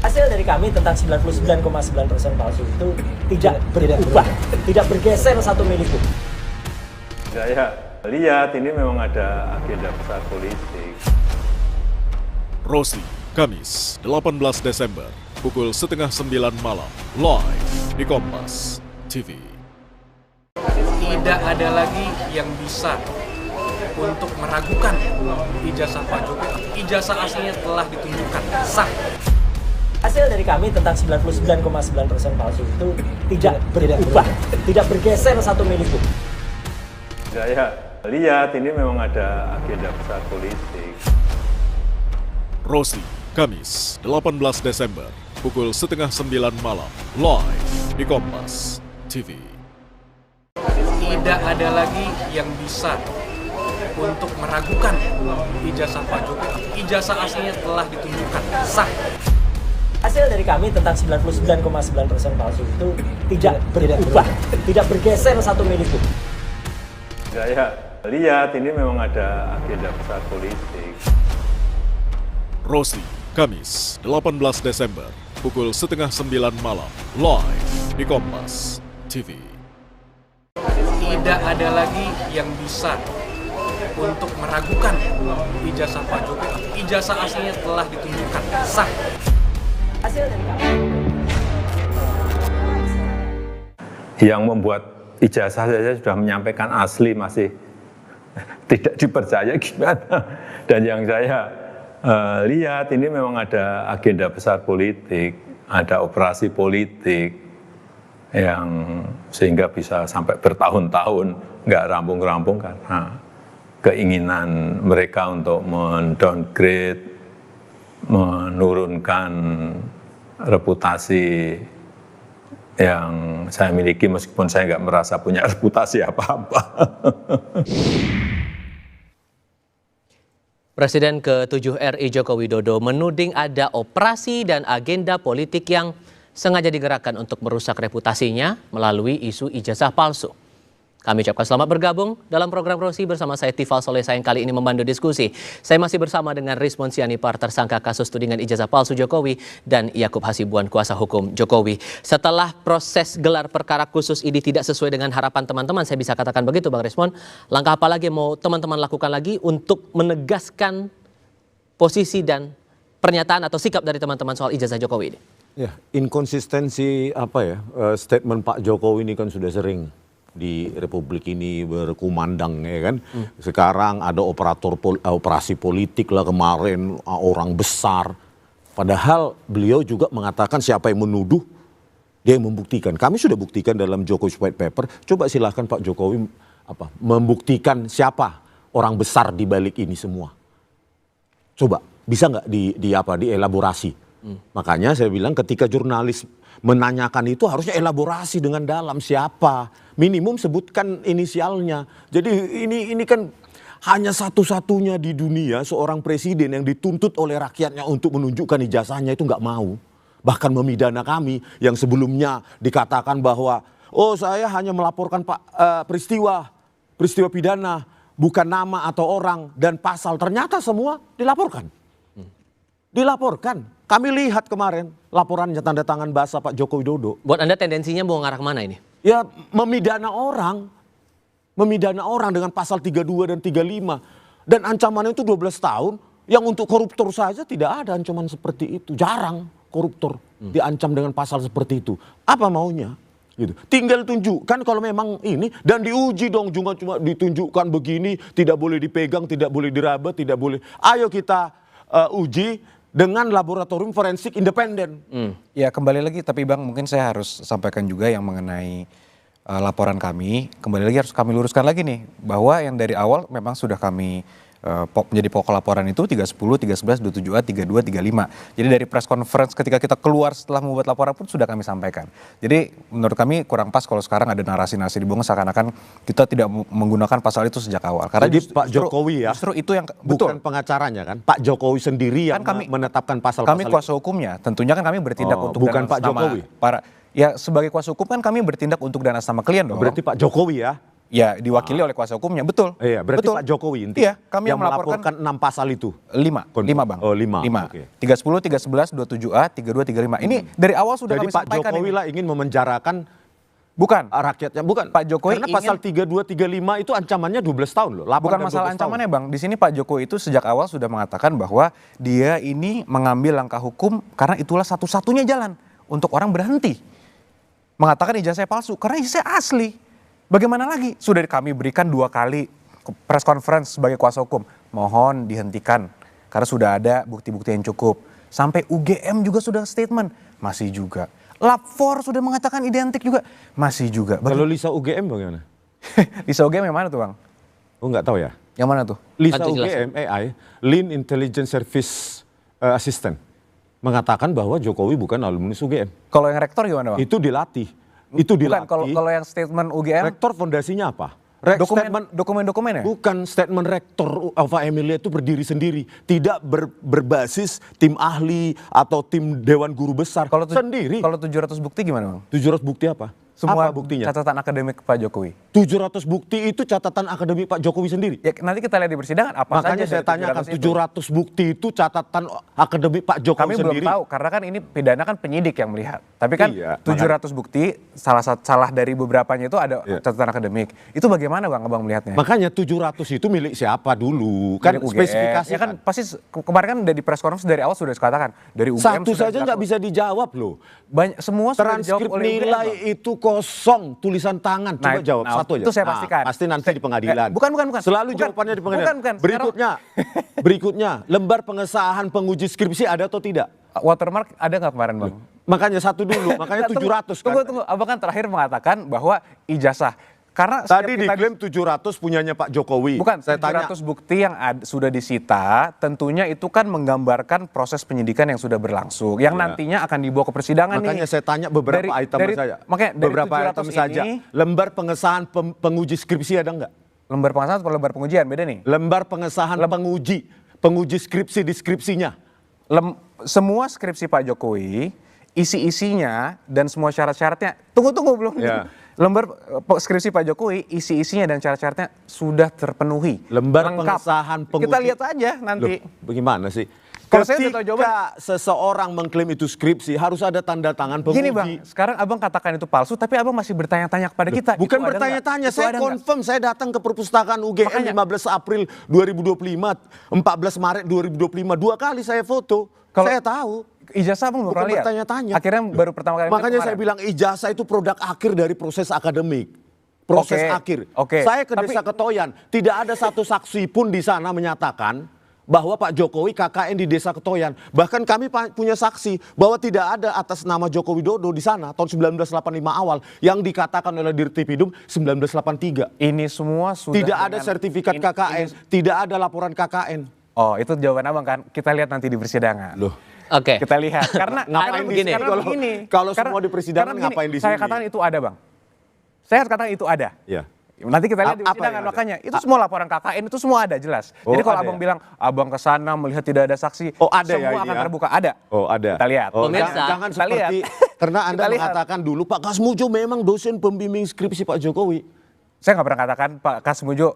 Hasil dari kami tentang 99,9% palsu itu tidak berubah, tidak bergeser satu milipun. Saya lihat ini memang ada agenda besar politik. Rosi, Kamis, 18 Desember, pukul 8:30 malam, live di Kompas TV. Tidak ada lagi yang bisa untuk meragukan ijazah Pak Jokowi. Ijazah aslinya telah ditunjukkan sah. Hasil dari kami tentang 99,9% palsu itu tidak berubah, tidak bergeser satu milipun. Saya lihat ini memang ada agenda besar politik. Rosi, Kamis, 18 Desember, pukul 8:30 malam, live di Kompas TV. Tidak ada lagi yang bisa untuk meragukan ijazah Pak Jokowi. Ijazah aslinya telah ditunjukkan sah. Hasil dari kami tentang 99,9% palsu itu tidak berubah, tidak bergeser satu milipun. Saya lihat ini memang ada agenda besar politik. Rosi, Kamis, 18 Desember, pukul 8:30 malam, live di Kompas TV. Tidak ada lagi yang bisa untuk meragukan ijazah Pak Jokowi. Ijazah aslinya telah ditunjukkan sah. Hasil dari kami. Yang membuat ijazah saja sudah menyampaikan asli masih tidak dipercaya gimana. Dan yang saya lihat ini memang ada agenda besar politik, ada operasi politik yang sehingga bisa sampai bertahun-tahun nggak rampung-rampung karena keinginan mereka untuk mendowngrade menurunkan reputasi yang saya miliki meskipun saya nggak merasa punya reputasi apa-apa. Presiden ke-7 RI Joko Widodo menuding ada operasi dan agenda politik yang sengaja digerakkan untuk merusak reputasinya melalui isu ijazah palsu. Kami ucapkan selamat bergabung dalam program Rosi bersama saya Tifal Solesa yang kali ini memandu diskusi. Saya masih bersama dengan Rismon Sianipar, tersangka kasus tudingan ijazah palsu Jokowi, dan Yakub Hasibuan, kuasa hukum Jokowi. Setelah proses gelar perkara khusus ini tidak sesuai dengan harapan teman-teman, saya bisa katakan begitu Bang Rismon, langkah apa lagi yang mau teman-teman lakukan lagi untuk menegaskan posisi dan pernyataan atau sikap dari teman-teman soal ijazah Jokowi ini? Ya, inkonsistensi statement Pak Jokowi ini kan sudah sering di Republik ini berkumandang, ya kan. Sekarang ada operasi politik lah kemarin, orang besar. Padahal beliau juga mengatakan siapa yang menuduh, dia yang membuktikan. Kami sudah buktikan dalam Jokowi White Paper. Coba silahkan Pak Jokowi membuktikan siapa orang besar di balik ini semua. Coba bisa nggak dielaborasi? Makanya saya bilang ketika jurnalis menanyakan itu harusnya elaborasi dengan dalam, siapa, minimum sebutkan inisialnya. Jadi ini kan hanya satu-satunya di dunia seorang presiden yang dituntut oleh rakyatnya untuk menunjukkan ijazahnya itu nggak mau. Bahkan memidana kami yang sebelumnya dikatakan bahwa saya hanya melaporkan peristiwa pidana, bukan nama atau orang dan pasal. Ternyata semua dilaporkan. Dilaporkan. Kami lihat kemarin laporannya tanda tangan basah Pak Joko Widodo. Buat Anda tendensinya mau ngarah kemana ini? Ya memidana orang dengan pasal 32 dan 35. Dan ancamannya itu 12 tahun, yang untuk koruptor saja tidak ada ancaman seperti itu. Jarang koruptor diancam dengan pasal seperti itu. Apa maunya? Gitu. Tinggal tunjukkan kalau memang ini, dan diuji dong, cuma ditunjukkan begini, tidak boleh dipegang, tidak boleh diraba, tidak boleh. Ayo kita uji dengan laboratorium forensik independen. Ya kembali lagi, tapi Bang mungkin saya harus sampaikan juga yang mengenai laporan kami. Kembali lagi harus kami luruskan lagi nih, bahwa yang dari awal memang sudah kami menjadi pokok laporan itu 310, 311, 27A, 32, 35. Jadi dari press conference ketika kita keluar setelah membuat laporan pun sudah kami sampaikan. Jadi menurut kami kurang pas kalau sekarang ada narasi-narasi dibangun seakan-akan kita tidak menggunakan pasal itu sejak awal. Karena jadi Pak Jokowi ya, justru itu yang bukan pengacaranya kan, Pak Jokowi sendiri yang kan menetapkan pasal-pasal. Kami kuasa hukumnya, tentunya kan kami bertindak untuk bukan Pak Jokowi. Ya sebagai kuasa hukum kan kami bertindak untuk dan atas nama klien dong. Berarti Pak Jokowi ya? Ya diwakili oleh kuasa hukumnya, betul. Iya, berarti betul. Pak Jokowi Iya, kami yang melaporkan 6 pasal itu. 5 Bang. Oh 5. 5. Okay. 310, 311, 27A, 32, 35. Ini dari awal sudah jadi kami Pak sampaikan. Jokowi lah ingin memenjarakan bukan rakyatnya, bukan. Pak Jokowi karena pasal 32, 35 itu ancamannya 12 tahun loh. Bukan masalah ancamannya Bang. Di sini Pak Jokowi itu sejak awal sudah mengatakan bahwa dia ini mengambil langkah hukum karena itulah satu-satunya jalan untuk orang berhenti mengatakan ijazah palsu, karena ijazah asli. Bagaimana lagi? Sudah kami berikan 2 kali press conference sebagai kuasa hukum. Mohon dihentikan karena sudah ada bukti-bukti yang cukup. Sampai UGM juga sudah statement, masih juga. Lab4 sudah mengatakan identik juga, masih juga. Kalau Lisa UGM bagaimana? Lisa UGM yang mana tuh Bang? Oh nggak tahu ya. Yang mana tuh? Lisa UGM AI, Lean Intelligence Service Assistant, mengatakan bahwa Jokowi bukan alumnus UGM. Kalau yang rektor gimana Bang? Itu dilatih. Itu dilatih. Bukan, kalau yang statement UGM. Rektor fondasinya apa? Dokumen-dokumennya? Bukan, statement rektor Alfa Emilia itu berdiri sendiri. Tidak berbasis tim ahli atau tim Dewan Guru Besar. Sendiri. Kalau 700 bukti gimana Bang? 700 bukti apa? Semua apa buktinya? Catatan akademik Pak Jokowi. 700 bukti itu catatan akademik Pak Jokowi sendiri. Ya nanti kita lihat di persidangan apa makanya saja. Makanya saya tanyakan 700 bukti itu catatan akademik Pak Jokowi kami sendiri. Kami belum tahu karena kan ini pidana kan penyidik yang melihat. Tapi kan 700 bukti salah dari beberapanya itu ada catatan akademik. Itu bagaimana Bang Abang melihatnya? Makanya 700 itu milik siapa dulu? Kan spesifikasi. Ya kan pasti kemarin kan dari press conference dari awal sudah dikatakan dari UGM. Satu saja nggak bisa dijawab loh. Semua sudah dijawab oleh UGM. Nilai itu kosong. Tulisan tangan, coba jawab satu aja. Itu saya pastikan. Pasti nanti di pengadilan. Bukan. Selalu jawabannya di pengadilan. Bukan. Berikutnya, lembar pengesahan penguji skripsi ada atau tidak? Watermark ada nggak kemarin Bang? Makanya satu dulu, makanya 700. Tunggu. Abang kan terakhir mengatakan bahwa ijazah Karena Tadi diklaim 700 punyanya Pak Jokowi. bukan, Saya tanya, 700 bukti yang sudah disita, tentunya itu kan menggambarkan proses penyidikan yang sudah berlangsung, yang nantinya akan dibawa ke persidangan makanya nih. saya tanya beberapa item saja. Makanya dari Beberapa 700 item saja. ini, Lembar pengesahan penguji skripsi ada nggak? lembar pengesahan atau lembar pengujian, beda nih. Lembar pengesahan penguji skripsi deskripsinya. Semua skripsi Pak Jokowi, isi-isinya dan semua syarat-syaratnya, tunggu belum. Ya. Lembar skripsi Pak Jokowi, isi-isinya dan syarat-syaratnya sudah terpenuhi. Lembar Lengkap. pengesahan penguji. Kita lihat aja nanti. Loh, bagaimana sih? Kalau saya udah tahu jawaban. Ketika seseorang mengklaim itu skripsi, harus ada tanda tangan penguji. Gini Bang, sekarang Abang katakan itu palsu, tapi Abang masih bertanya-tanya kepada kita. Bukan itu ada bertanya-tanya, nggak? Itu saya ada nggak? confirm, saya datang ke perpustakaan UGM Makanya. 15 April 2025, 14 Maret 2025, 2 kali saya foto. Saya tahu. Ijazah Abang belum Bukan pernah lihat. bertanya-tanya. Akhirnya baru pertama kali. Makanya lihat saya kemarin. bilang ijazah itu produk akhir dari proses akademik. Proses Oke, akhir. oke. Saya ke Tapi- Desa Ketoyan, tidak ada satu saksi pun di sana menyatakan bahwa Pak Jokowi KKN di Desa Ketoyan. Bahkan kami punya saksi bahwa tidak ada atas nama Joko Widodo di sana tahun 1985 awal yang dikatakan oleh Dirtipidum 1983. Ini semua sudah Tidak ada dengan- sertifikat ini- KKN, tidak ada laporan KKN. Oh, itu jawaban Abang kan? Kita lihat nanti di persidangan. Loh. Oke. Kita lihat karena Ngapain di sini? karena Kalau semua di persidangan karena ngapain di Saya sini? katakan itu ada, Bang. Saya katakan itu ada. Ya. Nanti kita lihat di Apa persidangan, yang ada? makanya itu semua laporan KKN itu semua ada jelas. Oh, Jadi kalau ada Abang ya? bilang Abang ke sana melihat tidak ada saksi, Oh, ada ya semua ini akan ya? terbuka, ada. Oh, ada. Kita lihat. Oh, Pemirsa, jangan kita seperti lihat. karena Anda Kita lihat. mengatakan dulu Pak Kasmujo memang dosen pembimbing skripsi Pak Jokowi. Saya nggak pernah katakan Pak Kasmujo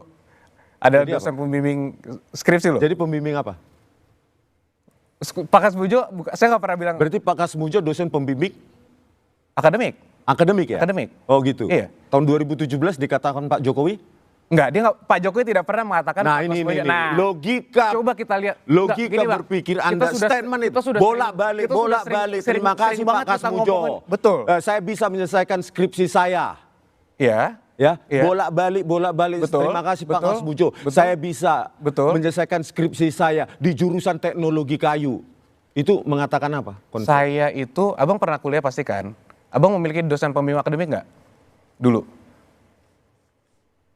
adalah Jadi dosen pembimbing skripsi loh. Jadi pembimbing apa? Pak Kasmujo, saya nggak pernah bilang Berarti Pak Kasmujo dosen pembimbing akademik. akademik ya? Akademik. Oh gitu. Iya. Tahun 2017 dikatakan Pak Jokowi? Enggak, dia nggak, Pak Jokowi tidak pernah mengatakan Nah Pak ini Kasmujo. logika. Coba kita lihat. Logika Enggak, gini, Bang. berpikir Kita Anda sudah- statement itu kita sudah bolak-balik, sering- kita sudah bolak-balik. sering- Terima kasih sering Pak banget kita Kasmujo. ngomongin. Betul. Saya bisa menyelesaikan skripsi saya. Ya. Ya, Iya. bolak-balik. Betul, Terima kasih Pak betul, Kasmujo. betul, Saya bisa betul. menyelesaikan skripsi saya di jurusan teknologi kayu. Itu mengatakan apa? Saya itu, Abang pernah kuliah pasti kan? Abang memiliki dosen pembimbing akademik nggak? Dulu.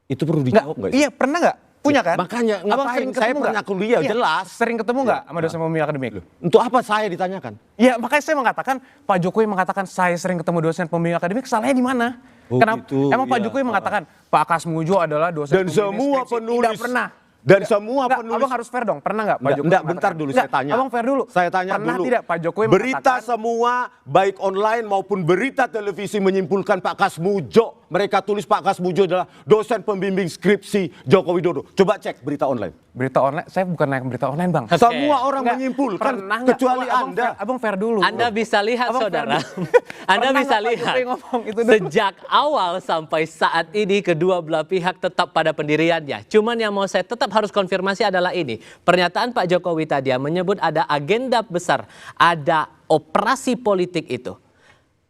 Itu perlu Nggak? dijawab nggak? sih? Iya, pernah nggak? Punya kan? Makanya, Abang ngapain? sering Saya ketemu pernah nggak? kuliah, Iya, jelas. Sering ketemu nggak sama dosen pembimbing akademik? Untuk apa saya ditanyakan? Iya, makanya saya mengatakan Pak Jokowi mengatakan saya sering ketemu dosen pembimbing akademik, salahnya di mana? Oh, Kenapa? gitu, Emang Pak iya. Jokowi mengatakan Pak Kasmujo adalah dosen Dan pembimbing semua skripsi. penulis Tidak pernah. dan Tidak. semua Nggak, penulis Abang harus fair dong. Pernah nggak Pak Jokowi? Enggak, mengatakan- bentar dulu Nggak, saya tanya. Abang fair dulu. Saya tanya Pernah dulu. tidak Pak Jokowi berita mengatakan semua baik online maupun berita televisi menyimpulkan Pak Kasmujo, mereka tulis Pak Kasmujo adalah dosen pembimbing skripsi Joko Widodo. Coba cek berita online. berita online? Saya bukan naik berita online, Bang. Semua orang Nggak, menyimpulkan pernah nggak? kecuali Abang Anda. Abang fair dulu. Anda bisa lihat Abang saudara, fair Anda Pernah bisa nggak Pak lihat Jokowi ngomong itu dulu? sejak awal sampai saat ini kedua belah pihak tetap pada pendiriannya. Cuman yang mau saya tetap harus konfirmasi adalah ini. Pernyataan Pak Jokowi tadi yang menyebut ada agenda besar, ada operasi politik itu.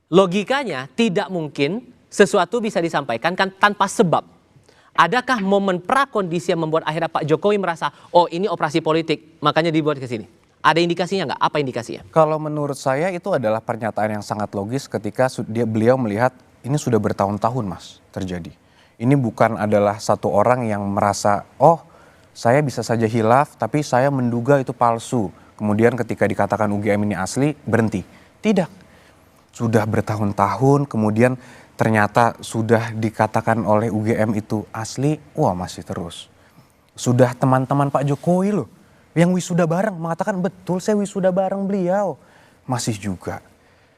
Logikanya tidak mungkin sesuatu bisa disampaikan kan tanpa sebab. Adakah momen prakondisi yang membuat akhirnya Pak Jokowi merasa, oh ini operasi politik, makanya dibuat ke sini? Ada indikasinya nggak? Apa indikasinya? Kalau menurut saya itu adalah pernyataan yang sangat logis ketika beliau melihat ini sudah bertahun-tahun Mas terjadi. Ini bukan adalah satu orang yang merasa, oh saya bisa saja hilaf tapi saya menduga itu palsu. Kemudian ketika dikatakan UGM ini asli, berhenti. Tidak. Sudah bertahun-tahun kemudian ternyata sudah dikatakan oleh UGM itu asli, wah masih terus. Sudah teman-teman Pak Jokowi loh, yang wisuda bareng mengatakan betul saya wisuda bareng beliau. Masih juga.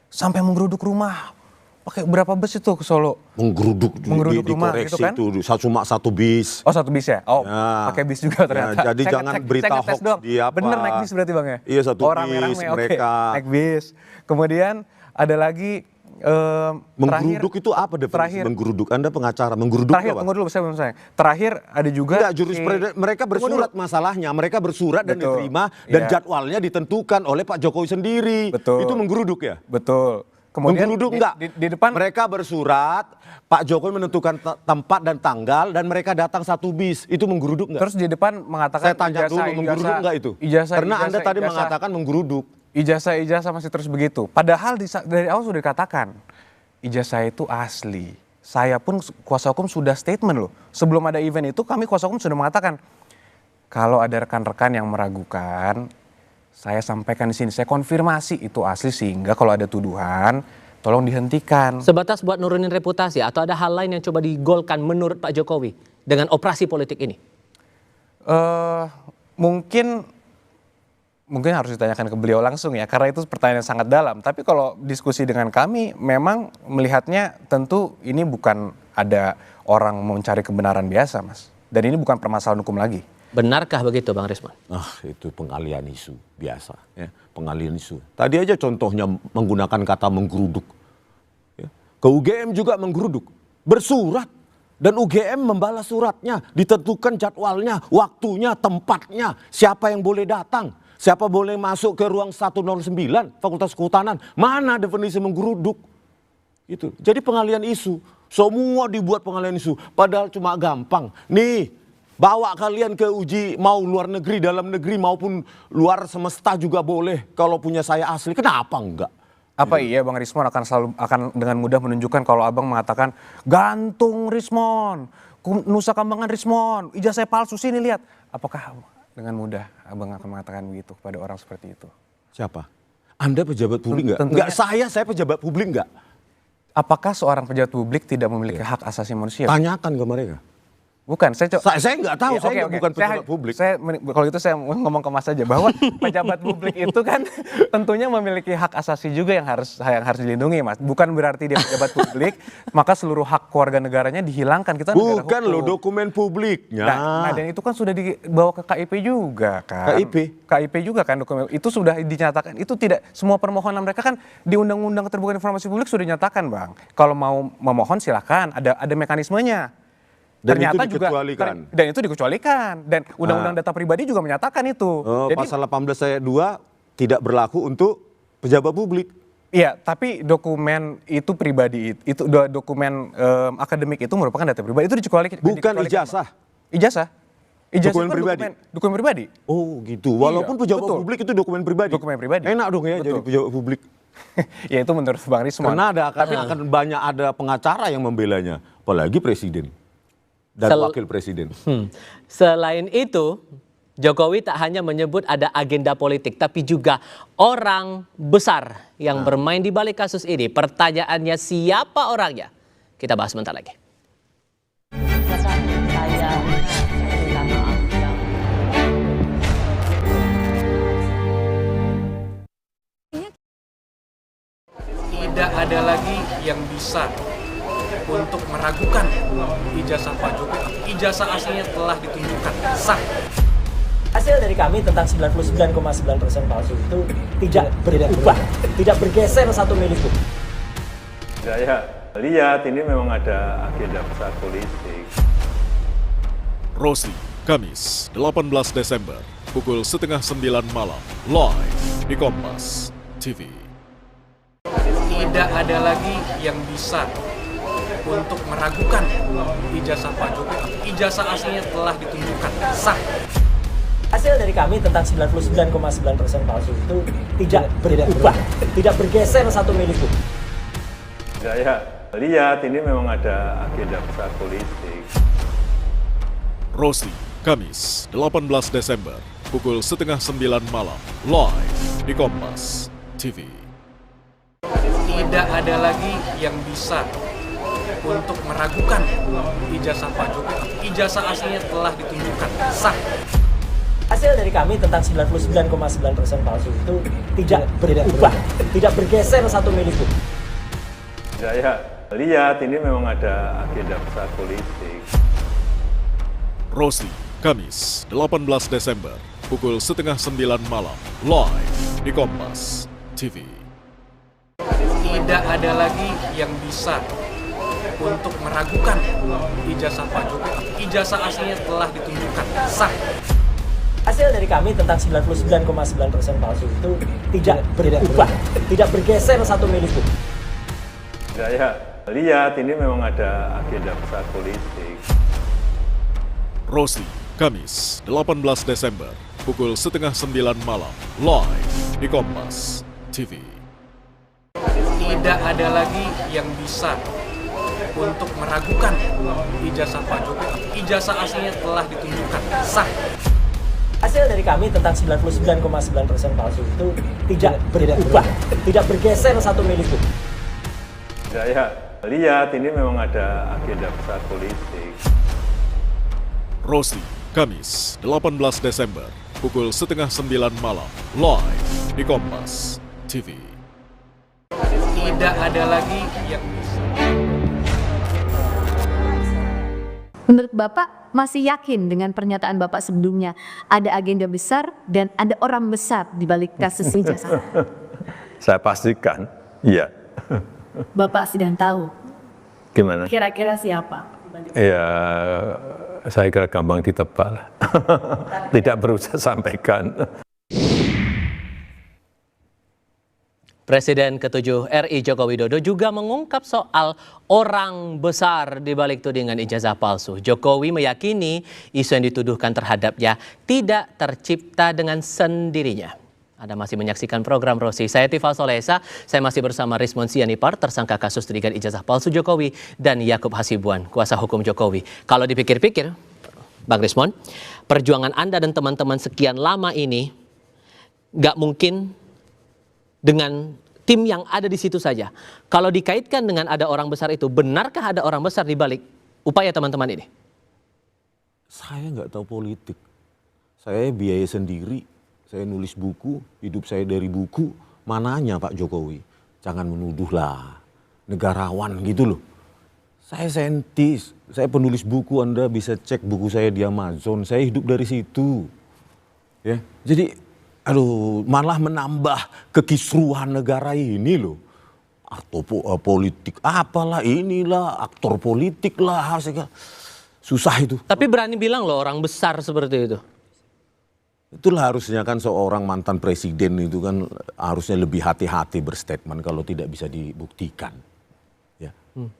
Sampai menggeruduk rumah. Pakai berapa bus itu ke Solo? Menggeruduk rumah dikoreksi gitu kan? itu cuma satu bis. Oh satu bis ya? Oh Ya. pakai bis juga ternyata. Ya, jadi Saya jangan ngecek- berita saya ngetes hoax doang. di apa. Bener naik bis berarti Bang ya? Iya, satu Oh, bis rame-rame, oke. mereka. Naik bis. Kemudian ada lagi Menggeruduk itu apa definisi terakhir, menggeruduk? Anda pengacara, menggeruduk terakhir, itu apa? tunggu dulu saya belum selesai. Terakhir ada juga Enggak, jurisprudensi mereka Tunggu bersurat dulu. masalahnya, mereka bersurat dan Betul. diterima dan Iya. jadwalnya ditentukan oleh Pak Jokowi sendiri. Betul. Itu menggeruduk ya? Betul. Kemudian Menggeruduk di, enggak? di depan Mereka bersurat, Pak Jokowi menentukan tempat dan tanggal dan mereka datang satu bis. Itu menggeruduk enggak? terus di depan mengatakan Saya tanya dulu, menggeruduk enggak itu? Karena Anda tadi mengatakan menggeruduk. Ijazah masih terus begitu. Padahal dari awal sudah dikatakan ijazah itu asli. saya pun kuasa hukum sudah statement loh. Sebelum ada event itu kami kuasa hukum sudah mengatakan kalau ada rekan-rekan yang meragukan, saya sampaikan di sini, saya konfirmasi itu asli sehingga kalau ada tuduhan tolong dihentikan. Sebatas buat nurunin reputasi atau ada hal lain yang coba digolkan menurut Pak Jokowi dengan operasi politik ini? Mungkin harus ditanyakan ke beliau langsung ya, karena itu pertanyaan yang sangat dalam. Tapi kalau diskusi dengan kami, memang melihatnya tentu ini bukan ada orang mencari kebenaran biasa, Mas. Dan ini bukan permasalahan hukum lagi. Benarkah begitu, Bang Rismon? Itu pengalian isu biasa, ya, pengalian isu. Tadi aja contohnya menggunakan kata menggeruduk. Ya. Ke UGM juga menggeruduk, bersurat. Dan UGM membalas suratnya, ditentukan jadwalnya, waktunya, tempatnya, siapa yang boleh datang. Siapa boleh masuk ke ruang 109 Fakultas Kehutanan? Mana definisi menggeruduk? Itu. Jadi pengalian isu. Semua dibuat pengalian isu. Padahal cuma gampang. Nih, bawa kalian ke uji mau luar negeri, dalam negeri maupun luar semesta juga boleh. Kalau punya saya asli, kenapa enggak? Apa iya Bang Rismon akan dengan mudah menunjukkan kalau Abang mengatakan gantung Rismon, Nusa Kambangan Rismon, ijazah saya palsu sini lihat. Apakah dengan mudah Abang akan mengatakan begitu kepada orang seperti itu? Siapa? Anda pejabat publik enggak? Enggak, saya pejabat publik enggak? Apakah seorang pejabat publik tidak memiliki hak asasi manusia? Tanyakan ke mereka. Bukan, saya nggak tahu, saya bukan pejabat publik. Kalau itu saya ngomong ke Mas saja bahwa pejabat publik itu kan tentunya memiliki hak asasi juga yang harus dilindungi, Mas. Bukan berarti dia pejabat publik maka seluruh hak keluarga negaranya dihilangkan. Kita bukan loh dokumen publiknya. Nah, dan itu kan sudah dibawa ke KIP juga kan. KIP juga kan dokumen itu sudah dinyatakan. Itu tidak semua permohonan mereka kan di Undang-Undang Keterbukaan Informasi Publik sudah dinyatakan, Bang. Kalau mau memohon silakan, ada mekanismenya. Dan ternyata itu dikecualikan. Dan itu dikecualikan. Dan Undang-Undang Data Pribadi juga menyatakan itu. Jadi, pasal 18 ayat 2 tidak berlaku untuk pejabat publik. Iya, tapi dokumen itu pribadi, itu dokumen akademik itu merupakan data pribadi. Itu dikecualikan. Bukan ijazah. Ijazah Dokumen pribadi. Dokumen pribadi. Oh gitu. Walaupun pejabat publik itu dokumen pribadi. Dokumen pribadi. Enak dong ya jadi pejabat publik. Ya itu menurut Bang Rismon. Karena akan banyak ada pengacara yang membelanya. Apalagi presiden. Dan wakil presiden. Selain itu, Jokowi tak hanya menyebut ada agenda politik, tapi juga orang besar yang bermain di balik kasus ini. Pertanyaannya siapa orangnya? Kita bahas sebentar lagi. Tidak ada lagi yang bisa untuk meragukan ijazah Pak Jokowi. Ijazah aslinya telah ditunjukkan, sah. Hasil dari kami tentang 99,9% palsu itu tidak berubah, tidak bergeser satu milik pun. Saya lihat ini memang ada agenda besar politik. Rosi, Kamis, 18 Desember, pukul 8:30 malam, live di Kompas TV. Tidak ada lagi yang bisa untuk meragukan ijazah Pak Jokowi. Ijazah aslinya telah ditunjukkan, sah. Hasil dari kami tentang 99,9% palsu itu tidak berubah, tidak bergeser satu milik pun. Saya lihat ini memang ada agenda besar politik. Rosi, Kamis, 18 Desember, pukul 8:30 malam, live di Kompas TV. Tidak ada lagi yang bisa untuk meragukan ijazah Pak Jokowi. Ijazah aslinya telah ditunjukkan, sah. Hasil dari kami tentang 99,9% palsu itu tidak berubah, tidak bergeser satu milik pun. Saya lihat ini memang ada agenda besar politik. Rosi, Kamis, 18 Desember, pukul 8:30 malam, live di Kompas TV. Tidak ada lagi yang bisa untuk meragukan ijazah Pak Jokowi. Ijazah aslinya telah ditunjukkan, sah. Hasil dari kami tentang 99,9% palsu itu tidak berubah, tidak bergeser satu milik pun. Saya lihat ini memang ada agenda besar politik. Rosi, Kamis, 18 Desember, pukul 8:30 malam, live di Kompas TV. Tidak ada lagi yang bisa untuk meragukan ijazah Pak Jokowi. Ijazah aslinya telah ditunjukkan, sah. Hasil dari kami tentang 99,9% palsu itu tidak berubah, tidak bergeser satu milipun. Saya lihat ini memang ada agenda besar politik. Rosi, Kamis, 18 Desember, pukul 8:30 malam, live di Kompas TV. Tidak ada lagi yang bisa. Menurut Bapak masih yakin dengan pernyataan Bapak sebelumnya ada agenda besar dan ada orang besar di balik kasus ijazah? Saya pastikan, iya. Bapak sedang tahu Gimana? kira-kira siapa? Ya, saya kira gampang ditebak lah. Tidak perlu saya sampaikan. Presiden ke-7 RI Joko Widodo juga mengungkap soal orang besar di balik tudingan ijazah palsu. Jokowi meyakini isu yang dituduhkan terhadapnya tidak tercipta dengan sendirinya. Anda masih menyaksikan program Rosi. Saya Tifal Solesa, saya masih bersama Rismon Sianipar, tersangka kasus tudingan ijazah palsu Jokowi, dan Yakub Hasibuan, kuasa hukum Jokowi. Kalau dipikir-pikir, Bang Rismon, perjuangan Anda dan teman-teman sekian lama ini nggak mungkin dengan tim yang ada di situ saja. Kalau dikaitkan dengan ada orang besar itu, benarkah ada orang besar di balik upaya teman-teman ini? Saya nggak tahu politik. Saya biaya sendiri, saya nulis buku, hidup saya dari buku. Mananya Pak Jokowi? Jangan menuduhlah, negarawan gitu loh. Saya saintis, saya penulis buku, Anda bisa cek buku saya di Amazon. Saya hidup dari situ. Ya, jadi malah menambah kekisruhan negara ini loh. Atau politik apalah, inilah aktor politik lah, susah itu. Tapi berani bilang loh orang besar seperti itu. Itulah harusnya kan seorang mantan presiden itu kan harusnya lebih hati-hati berstatement kalau tidak bisa dibuktikan. Ya,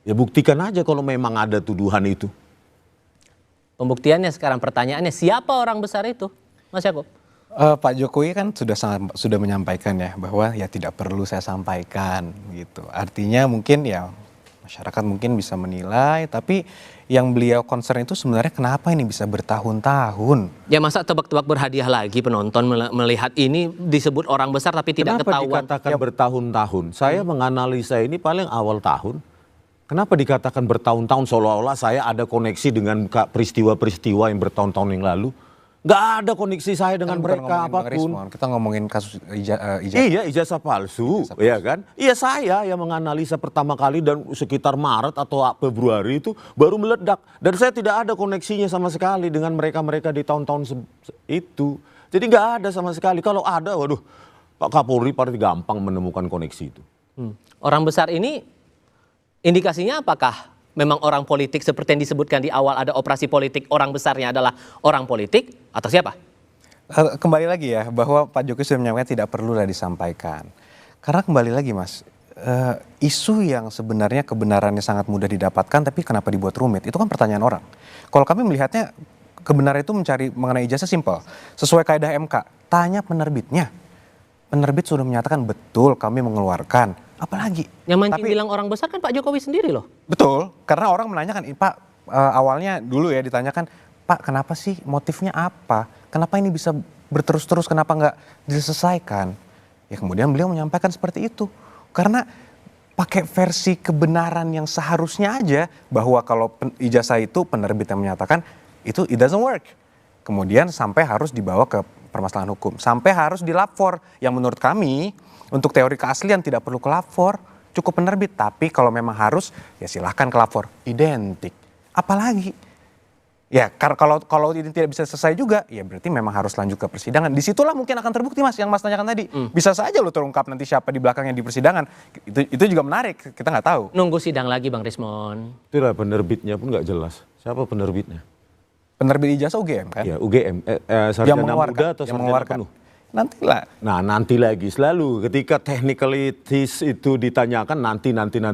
ya buktikan aja kalau memang ada tuduhan itu. Pembuktiannya sekarang, pertanyaannya siapa orang besar itu, Mas Yakub? Pak Jokowi kan sudah menyampaikan ya bahwa ya tidak perlu saya sampaikan gitu. Artinya mungkin ya masyarakat mungkin bisa menilai, tapi yang beliau concern itu sebenarnya kenapa ini bisa bertahun-tahun. Ya masa tebak-tebak berhadiah lagi penonton melihat ini disebut orang besar tapi tidak ketahuan. Kenapa dikatakan bertahun-tahun? Saya menganalisa ini paling awal tahun. Kenapa dikatakan bertahun-tahun seolah-olah saya ada koneksi dengan peristiwa-peristiwa yang bertahun-tahun yang lalu? Nggak ada koneksi saya dengan mereka apapun. Kita ngomongin kasus ijazah. Iya, ijazah palsu, ya kan? Iya, saya yang menganalisa pertama kali dan sekitar Maret atau Februari itu baru meledak. Dan saya tidak ada koneksinya sama sekali dengan mereka-mereka di tahun-tahun itu. Jadi nggak ada sama sekali. Kalau ada, waduh, Pak Kapolri pasti gampang menemukan koneksi itu. Orang besar ini indikasinya apakah memang orang politik seperti yang disebutkan di awal, ada operasi politik, orang besarnya adalah orang politik atau siapa? Kembali lagi ya bahwa Pak Jokowi sudah menyampaikan tidak perlulah disampaikan. Karena kembali lagi Mas, isu yang sebenarnya kebenarannya sangat mudah didapatkan tapi kenapa dibuat rumit? Itu kan pertanyaan orang. Kalau kami melihatnya kebenaran itu mencari mengenai ijazah simpel. Sesuai kaidah MK, tanya penerbitnya. Penerbit sudah menyatakan betul kami mengeluarkan. Apalagi? Yang bilang orang besar kan Pak Jokowi sendiri loh. Betul, karena orang menanyakan, Pak awalnya dulu ya ditanyakan, Pak kenapa sih motifnya apa? Kenapa ini bisa berterus-terus, kenapa nggak diselesaikan? Ya kemudian beliau menyampaikan seperti itu. Karena pakai versi kebenaran yang seharusnya aja, bahwa kalau ijazah itu penerbit yang menyatakan, itu it doesn't work. Kemudian sampai harus dibawa ke permasalahan hukum, sampai harus dilapor, yang menurut kami, untuk teori keaslian tidak perlu kelapor, cukup penerbit. Tapi kalau memang harus, ya silahkan kelapor. Identik. Apalagi? Ya kalau ini tidak bisa selesai juga, ya berarti memang harus lanjut ke persidangan. Disitulah mungkin akan terbukti Mas, yang Mas tanyakan tadi. Bisa saja lo terungkap nanti siapa di belakangnya di persidangan. Itu juga menarik, kita nggak tahu. Nunggu sidang lagi Bang Rismon. Itulah penerbitnya pun nggak jelas. Siapa penerbitnya? Penerbit ijazah UGM kan? Ya UGM, sarjana muda atau sarjana penuh? Nantilah. Nah nanti lagi selalu ketika technicalities itu ditanyakan nanti.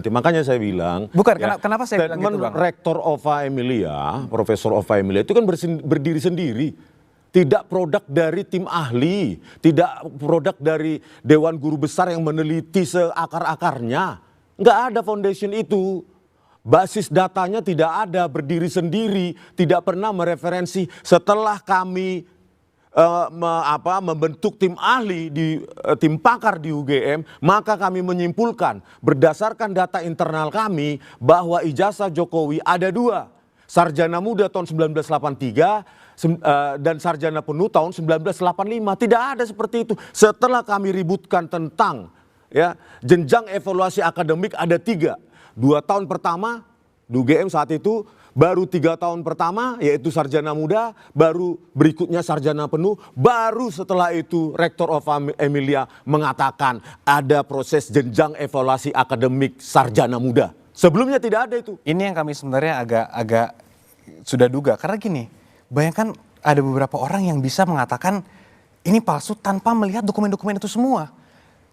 Makanya saya bilang. Bukan, ya, kenapa saya bilang gitu Bang? Rektor Ova Emilia, Profesor Ova Emilia itu kan berdiri sendiri. Tidak produk dari tim ahli, tidak produk dari Dewan Guru Besar yang meneliti seakar-akarnya. Nggak ada foundation itu. basis datanya tidak ada, berdiri sendiri, tidak pernah mereferensi. Setelah kami membentuk tim ahli di tim pakar di UGM, maka kami menyimpulkan berdasarkan data internal kami bahwa ijazah Jokowi ada 2, sarjana muda tahun 1983 dan sarjana penuh tahun 1985. Tidak ada seperti itu. Setelah kami ributkan tentang jenjang evaluasi akademik ada 3. 2 tahun pertama di UGM saat itu, baru 3 tahun pertama yaitu sarjana muda, baru berikutnya sarjana penuh, baru setelah itu Rektor of Emilia mengatakan ada proses jenjang evaluasi akademik sarjana muda. Sebelumnya tidak ada itu. Ini yang kami sebenarnya agak sudah duga, karena gini, bayangkan ada beberapa orang yang bisa mengatakan ini palsu tanpa melihat dokumen-dokumen itu semua.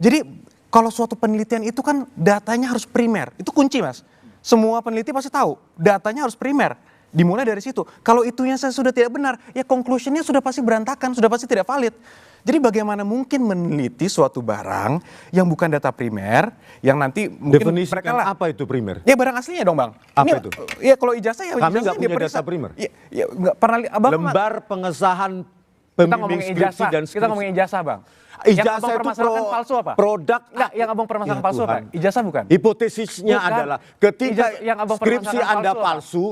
Jadi kalau suatu penelitian itu kan datanya harus primer, itu kunci Mas. Semua peneliti pasti tahu, datanya harus primer. Dimulai dari situ. Kalau itunya sudah tidak benar, ya conclusionnya sudah pasti berantakan, sudah pasti tidak valid. Jadi bagaimana mungkin meneliti suatu barang yang bukan data primer, yang nanti mungkin Definisikan mereka lah. apa itu primer? Ya barang aslinya dong Bang. Apa Ini, itu? Ya kalau ijazah ya Kami ijazah nggak punya diperiksa. data primer. Ya nggak pernah. Abang Lembar pengesahan kita pembimbing ngomongin skripsi ijazah. dan Kita ngomongin ijazah Bang. Yang Ijazah abang itu permasalahkan palsu apa? Produk. Enggak, yang abang permasalahkan Ya palsu apa? Tuhan. Ijazah bukan? Hipotesisnya Bukan. adalah ketika Yang abang skripsi permasalahkan Anda palsu apa? palsu,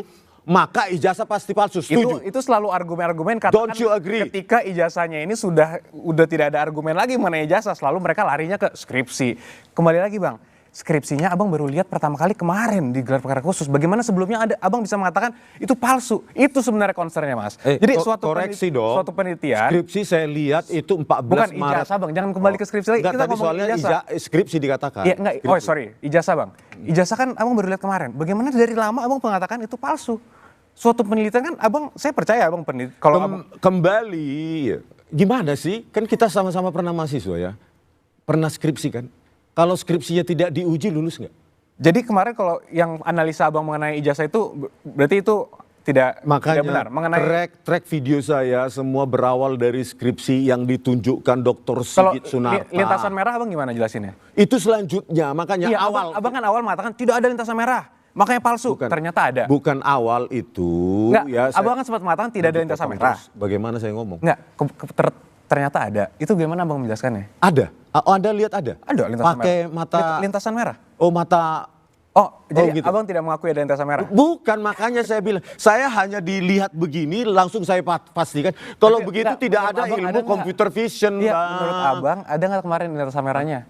maka ijazah pasti palsu. Setuju? Itu selalu argumen-argumen Don't you agree? ketika ijazahnya ini sudah tidak ada argumen lagi mengenai ijazah, selalu mereka larinya ke skripsi. Kembali lagi Bang, skripsinya abang baru lihat pertama kali kemarin di gelar perkara khusus. Bagaimana sebelumnya abang bisa mengatakan itu palsu? Itu sebenarnya concernnya Mas. Jadi koreksi dong. suatu penelitian. Skripsi saya lihat itu 14 Bukan Maret. ijazah Bang, jangan kembali ke skripsi lagi. Enggak, Kita tadi ngomongin soalnya ijazah. skripsi dikatakan. Iya, enggak. Oh, sorry. Ijazah Bang. Ijazah kan abang baru lihat kemarin. Bagaimana dari lama abang mengatakan itu palsu? Suatu penelitian kan abang, saya percaya abang peneliti. Kalau Kembali, gimana sih? Kan kita sama-sama pernah mahasiswa ya. Pernah skripsi kan? Kalau skripsinya tidak diuji, lulus nggak? jadi kemarin kalau yang analisa abang mengenai ijazah itu berarti itu tidak benar. Mengenai track video saya semua berawal dari skripsi yang ditunjukkan Dr. kalau Sigit Sunarta. lintasan merah abang gimana jelasinnya? Itu selanjutnya, makanya Iya, abang kan awal mengatakan tidak ada lintasan merah. Makanya palsu. Ternyata ada. Bukan awal itu. Enggak, abang kan sempat mengatakan tidak ada lintasan merah. Bagaimana saya ngomong? Enggak, ternyata ada. Itu gimana abang menjelaskannya? Ada. Oh, Anda lihat ada? Ada lintasan merah. Pakai mata. Lintasan merah. Oh, mata. Oh, jadi gitu. abang tidak mengakui ada lintasan merah? Bukan, makanya saya bilang, saya hanya dilihat begini langsung saya pastikan. Kalau Tapi, begitu enggak, tidak menurut ada abang ilmu ada nggak? computer vision, Iya, Bang. menurut abang ada nggak kemarin lintasan merahnya?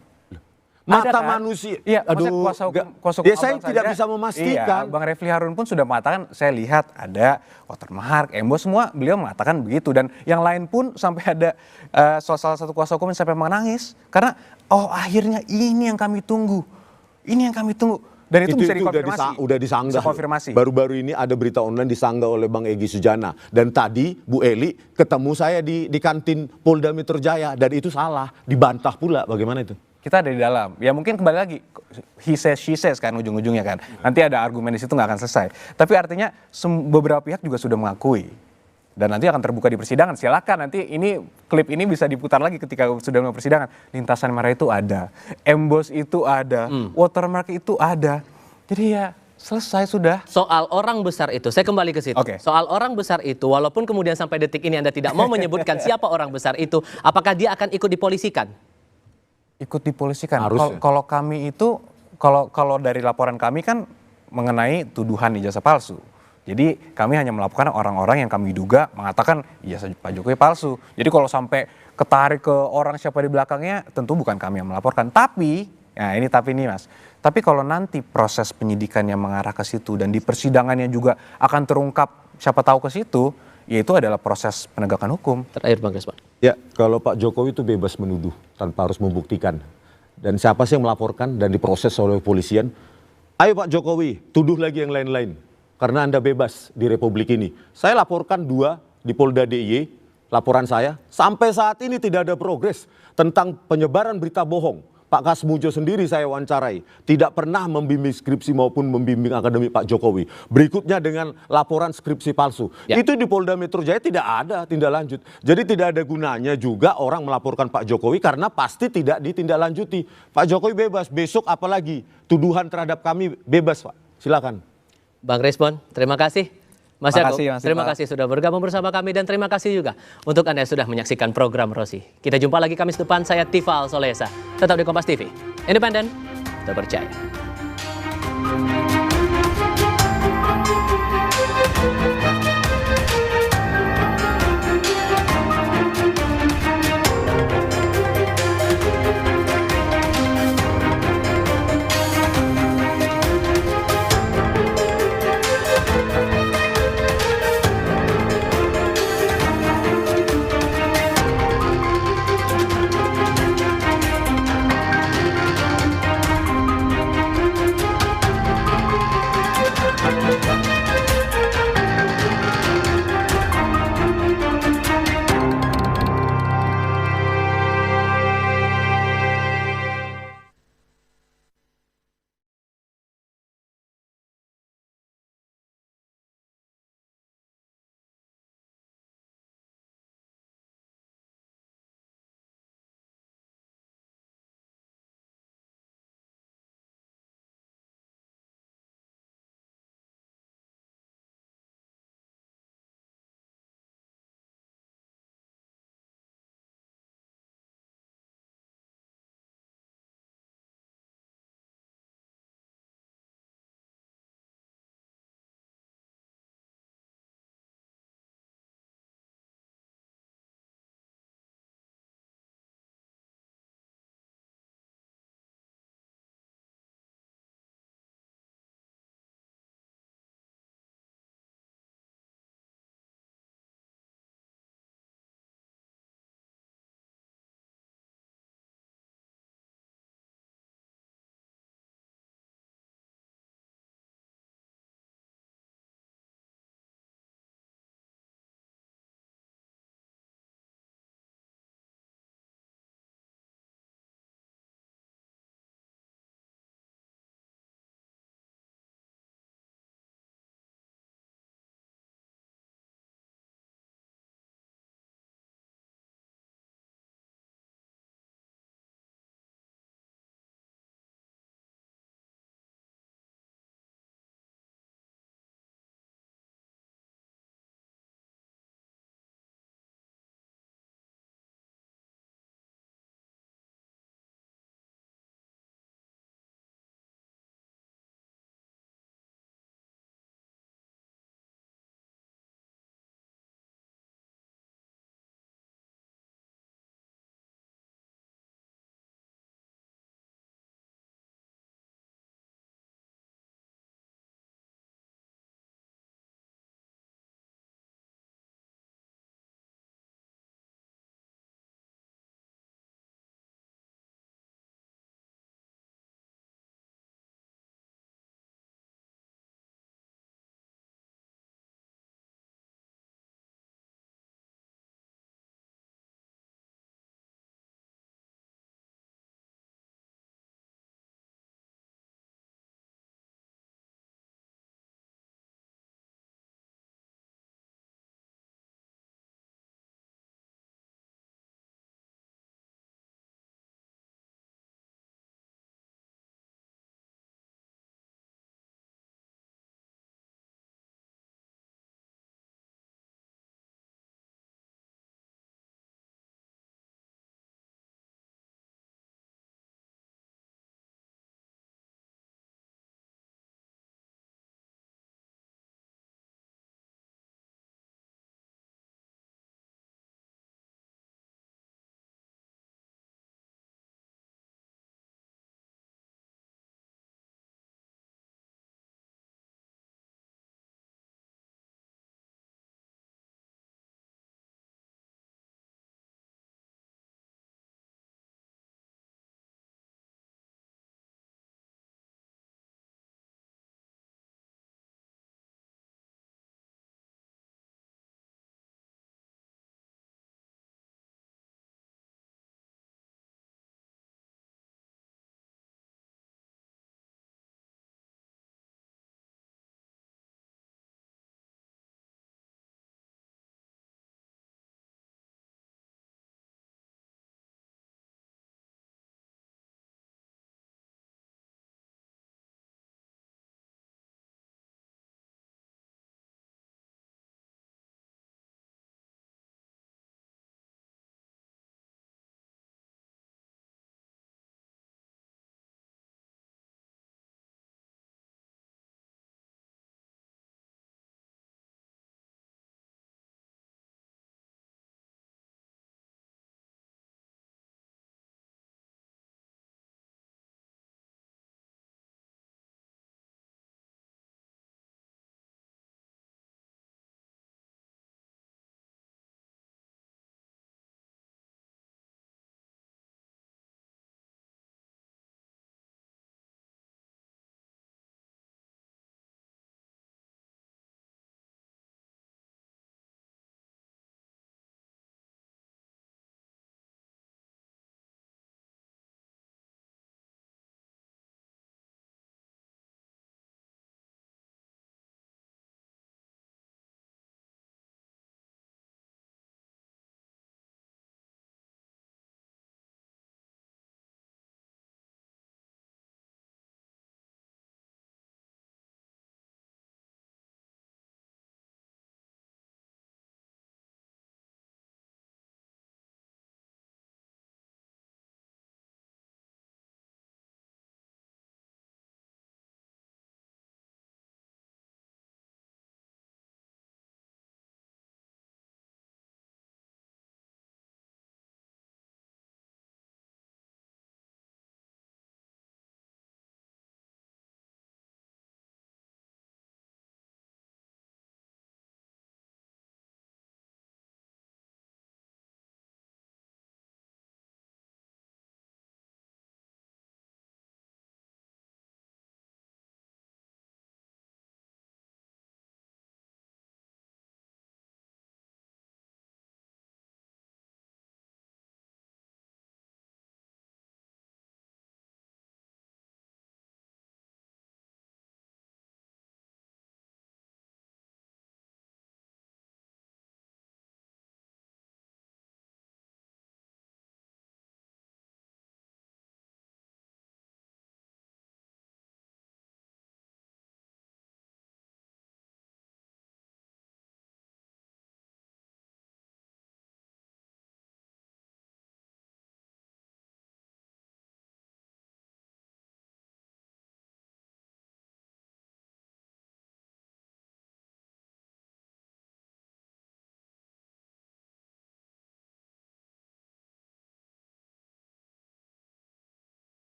Mata Ada kan? manusia. Iya, Aduh, kuasa hukum ya saya abang tidak saja. bisa memastikan. Iya, Bang Refli Harun pun sudah mengatakan, saya lihat ada watermark, emboss semua, beliau mengatakan begitu. Dan yang lain pun sampai ada salah satu kuasa hukum yang sampai menangis. Karena, akhirnya ini yang kami tunggu. Ini yang kami tunggu. Dan itu bisa dikonfirmasi. Udah disanggah. Bisa konfirmasi. Baru-baru ini ada berita online disanggah oleh Bang Egy Sujana. Dan tadi Bu Eli ketemu saya di kantin Polda Metro Jaya. Dan itu salah, dibantah pula. Bagaimana itu? Kita ada di dalam. Ya mungkin kembali lagi, he says, she says kan ujung-ujungnya kan. Nanti ada argumen di situ nggak akan selesai. Tapi artinya beberapa pihak juga sudah mengakui. Dan nanti akan terbuka di persidangan. Silakan nanti klip ini bisa diputar lagi ketika sudah mulai persidangan. Lintasan merah itu ada, emboss itu ada, watermark itu ada. Jadi ya selesai sudah. Soal orang besar itu, saya kembali ke situ. Oke. Soal orang besar itu, walaupun kemudian sampai detik ini Anda tidak mau menyebutkan siapa orang besar itu, apakah dia akan ikut dipolisikan? Ikut dipolisikan. Harus ya. Kalau kami itu, kalau dari laporan kami kan mengenai tuduhan ijazah palsu. Jadi kami hanya melaporkan orang-orang yang kami duga mengatakan ijazah Pak Jokowi palsu. Jadi kalau sampai ketarik ke orang siapa di belakangnya, tentu bukan kami yang melaporkan. Tapi, nah ini tapi nih Mas, tapi kalau nanti proses penyidikannya mengarah ke situ dan di persidangannya juga akan terungkap siapa tahu ke situ, yaitu adalah proses penegakan hukum. Terakhir Bang Resman. Ya, kalau Pak Jokowi itu bebas menuduh tanpa harus membuktikan. Dan siapa sih yang melaporkan dan diproses oleh polisian? Ayo Pak Jokowi, tuduh lagi yang lain-lain. Karena Anda bebas di Republik ini. Saya laporkan 2 di Polda DIY, laporan saya. Sampai saat ini tidak ada progres tentang penyebaran berita bohong. Pak Kasmujo sendiri saya wawancarai. Tidak pernah membimbing skripsi maupun membimbing akademik Pak Jokowi. Berikutnya dengan laporan skripsi palsu. Ya. Itu di Polda Metro Jaya tidak ada tindak lanjut. Jadi tidak ada gunanya juga orang melaporkan Pak Jokowi karena pasti tidak ditindaklanjuti. Pak Jokowi bebas, besok apalagi tuduhan terhadap kami bebas Pak. Silakan. Bang Respon, terima kasih. Mas Terima Yakob, kasih, Mas terima Iqbal. kasih sudah bergabung bersama kami dan terima kasih juga untuk Anda yang sudah menyaksikan program Rosi. Kita jumpa lagi Kamis depan, saya Tifal Solesa. Tetap di Kompas TV, independen, terpercaya.